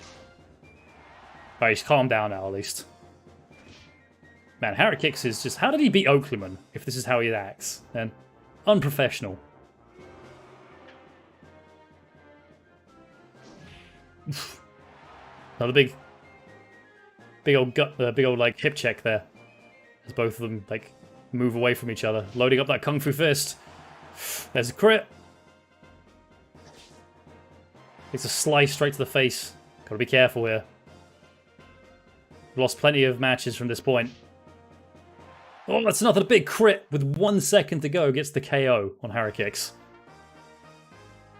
Alright, he's calmed down now, at least. Man, Harakix is just... How did he beat Oakleyman, if this is how he acts? And unprofessional. Another big old like hip check there, as both of them like move away from each other, loading up that Kung Fu fist. There's a crit. It's a slice straight to the face. Gotta be careful here. Lost plenty of matches from this point. Oh, that's another big crit with 1 second to go. Gets the KO on Harakix.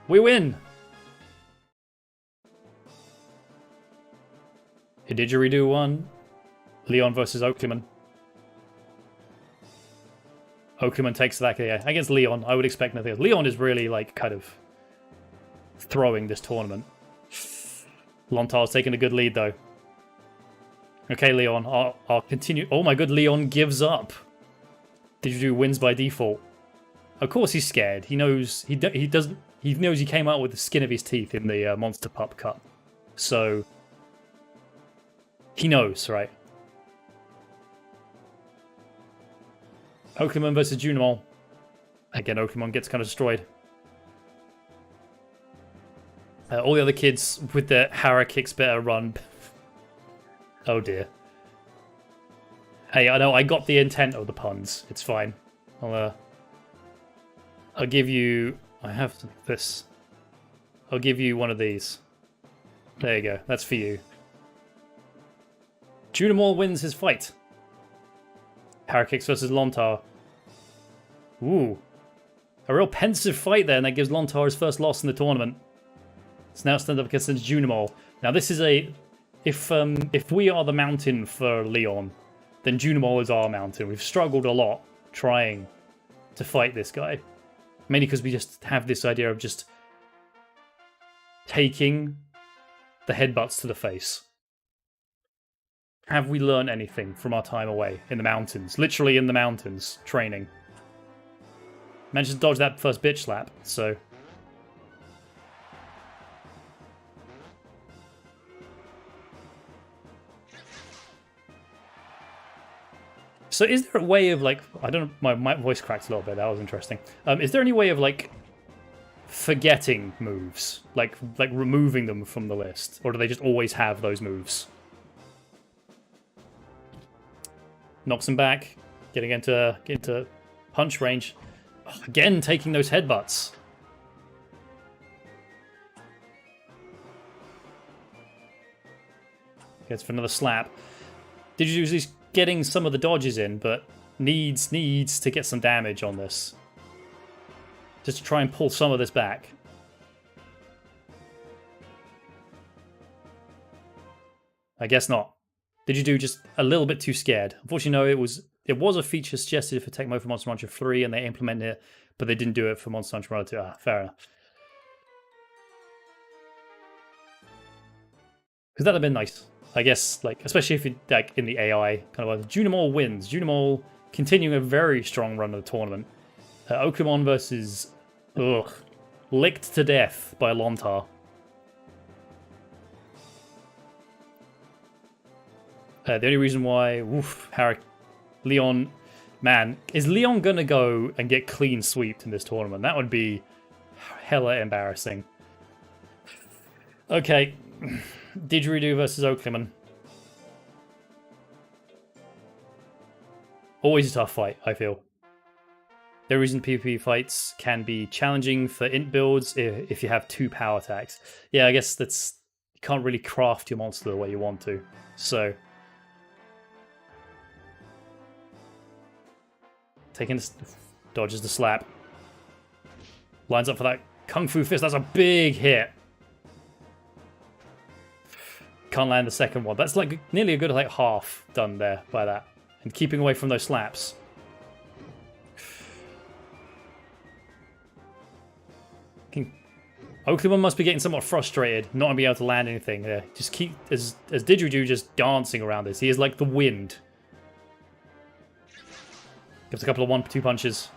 We win. Didgeridoo won. Leon versus Oakleyman. Oakleyman takes that against Leon. I would expect nothing else. Leon is really like kind of throwing this tournament. Lontar's taking a good lead though. Okay, Leon, I'll continue. Oh my god, Leon gives up. Didgeridoo wins by default. Of course he's scared. He knows he knows he came out with the skin of his teeth in the Monster Pup Cup. So he knows, right? Oakleyman versus Junimal. Again, Oakleyman gets kind of destroyed. All the other kids with their Harakix better run. Oh dear. Hey, I know I got the intent of the puns. It's fine. I'll give you... I have this. I'll give you one of these. There you go. That's for you. Junimal wins his fight. Harakix versus Lontar. Ooh. A real pensive fight there, and that gives Lontar his first loss in the tournament. It's now stand up against Junimal. Now this is a... If we are the mountain for Leon, then Junimal is our mountain. We've struggled a lot trying to fight this guy. Mainly because we just have this idea of just taking the headbutts to the face. Have we learned anything from our time away in the mountains? Literally in the mountains, training. Managed to dodge that first bitch slap, so... So is there a way of, like... I don't know, my voice cracked a little bit, that was interesting. Is there any way of, like, forgetting moves? Like removing them from the list? Or do they just always have those moves? Knocks him back, getting into punch range. Oh, again, taking those headbutts. Gets for another slap. Digidu's getting some of the dodges in, but needs to get some damage on this. Just to try and pull some of this back. I guess not. Digidu just a little bit too scared. Unfortunately, no, it was a feature suggested for Tech Mode for Monster Rancher 3, and they implemented it, but they didn't do it for Monster Rancher World 2. Fair enough. Because that'd have been nice. I guess, like, especially if you like in the AI kind of like Junimall wins. Junimall continuing a very strong run of the tournament. Oakumon versus licked to death by Lontar. The only reason why Leon, man, is Leon gonna go and get clean sweeped in this tournament? That would be hella embarrassing. Okay, Didgeridoo versus Oakleman. Always a tough fight, I feel. The reason PvP fights can be challenging for int builds if you have 2 power attacks. Yeah, I guess that's... You can't really craft your monster the way you want to. So... Taking this... Dodges the slap. Lines up for that Kung Fu Fist. That's a big hit. Can't land the second one. That's like nearly a good like half done there by that. And keeping away from those slaps. Oakleman must be getting somewhat frustrated, not being able to land anything there. Just keep as Didgeridoo just dancing around this. He is like the wind. Gives a couple of 1-2 punches.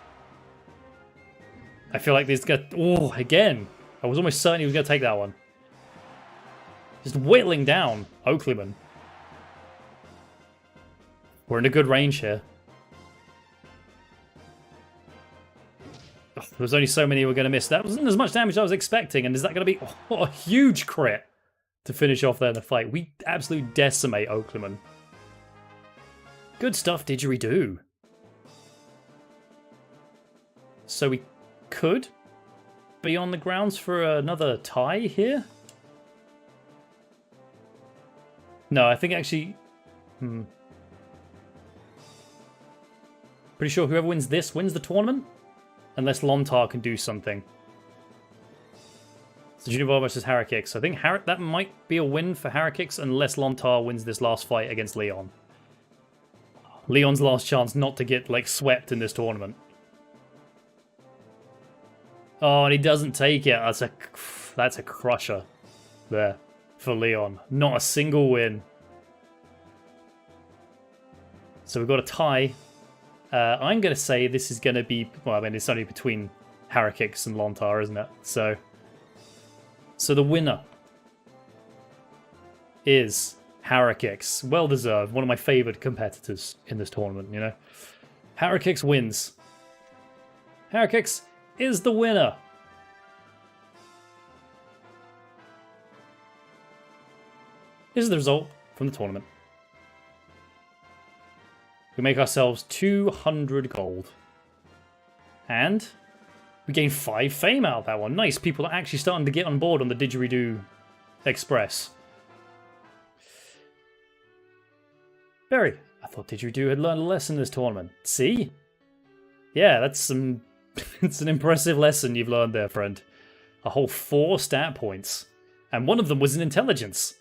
I feel like these guys. Oh, again. I was almost certain he was going to take that one. Just whittling down Oakleman. We're in a good range here. Oh, there was only so many we were going to miss. That wasn't as much damage as I was expecting. And is that going to be a huge crit to finish off there in the fight? We absolutely decimate Oakleman. Good stuff, Didgeridoo. So we could be on the grounds for another tie here? No, I think actually... Pretty sure whoever wins this wins the tournament? Unless Lontar can do something. So Junior versus Harakix. I think that might be a win for Harakix unless Lontar wins this last fight against Leon. Leon's last chance not to get like swept in this tournament. Oh, and he doesn't take it. That's a crusher there for Leon. Not a single win. So we've got a tie. I'm going to say this is going to be... Well, I mean, it's only between Harakix and Lontar, isn't it? So the winner is Harakix. Well deserved. One of my favoured competitors in this tournament, you know. Harakix wins. Harakix is the winner. This is the result from the tournament. We make ourselves 200 gold. And we gain 5 fame out of that one. Nice, people are actually starting to get on board on the Didgeridoo Express. Berry, I thought Didgeridoo had learned a lesson in this tournament. See? Yeah, that's some... it's an impressive lesson you've learned there, friend. A whole 4 stat points. And one of them was in intelligence.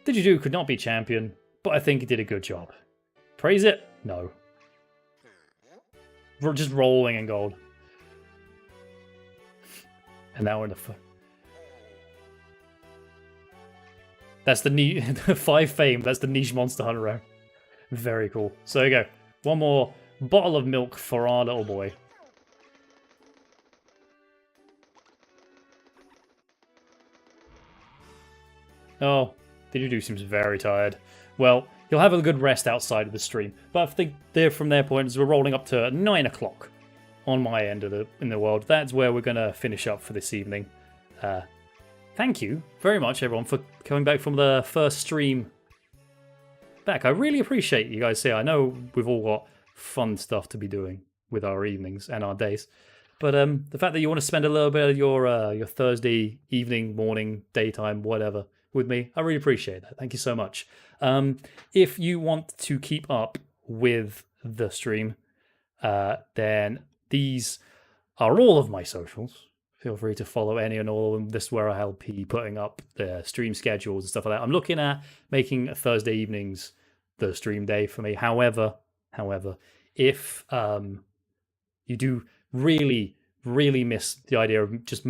Didgeridoo could not be champion, but I think he did a good job. Praise it? No. We're just rolling in gold. And now we're in the... That's the 5 fame. That's the niche monster hunter round. Very cool. So there you go. One more bottle of milk for our little boy. Oh, Didgeridoo seems very tired. Well, he'll have a good rest outside of the stream. But I think from their point, as we're rolling up to 9 o'clock on my end of in the world, that's where we're going to finish up for this evening. Thank you very much, everyone, for coming back from the first stream back. I really appreciate you guys here. I know we've all got fun stuff to be doing with our evenings and our days. But the fact that you want to spend a little bit of your Thursday evening, morning, daytime, whatever, with me. I really appreciate that. Thank you so much. If you want to keep up with the stream, then these are all of my socials. Feel free to follow any and all of them. This is where I'll be putting up the stream schedules and stuff like that. I'm looking at making Thursday evenings the stream day for me. However, if you do really miss the idea of just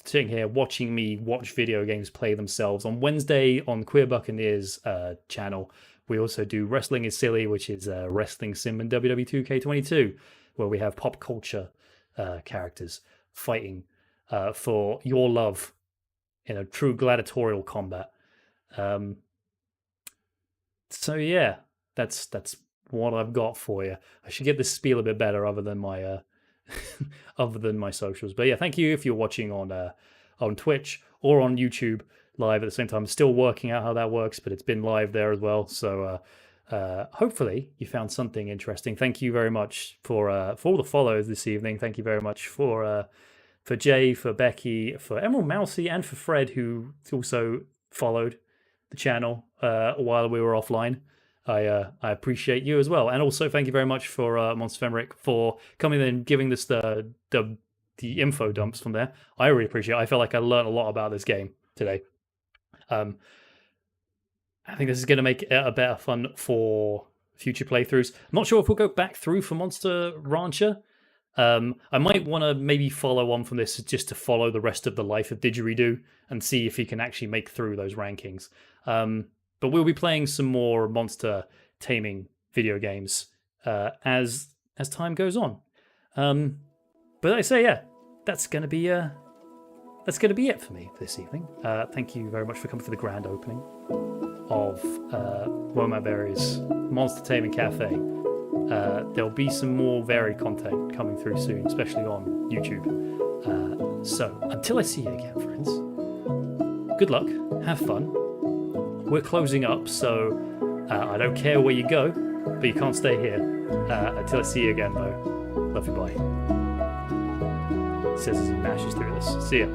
sitting here watching me watch video games play themselves, on Wednesday on Queer Buccaneers channel, we also do Wrestling is Silly, which is a wrestling sim in WWE 2K22, where we have pop culture characters fighting for your love in a true gladiatorial combat. So yeah, that's what I've got for you. I should get this spiel a bit better other than my socials. But yeah, thank you if you're watching on Twitch or on YouTube live at the same time. I'm still working out how that works, but it's been live there as well. So hopefully you found something interesting. Thank you very much for all the follows this evening. Thank you very much for Jay, for Becky, for Emerald Mousy, and for Fred, who also followed the channel while we were offline. I appreciate you as well, and also thank you very much for Monster Femric for coming in and giving us the info dumps from there. I really appreciate it. I feel like I learned a lot about this game today. I think this is going to make it a better fun for future playthroughs. I'm not sure if we'll go back through for Monster Rancher. I might want to maybe follow on from this just to follow the rest of the life of Didgeridoo and see if he can actually make through those rankings. But we'll be playing some more monster taming video games as time goes on. But I say, yeah, that's gonna be it for me this evening. Thank you very much for coming for the grand opening of WhoaMattBerry's Monster Taming Cafe. There'll be some more varied content coming through soon, especially on YouTube. So until I see you again, friends, good luck, have fun. We're closing up, so I don't care where you go, but you can't stay here. Until I see you again, though. Love you, bye. Says as he mashes through this. See ya.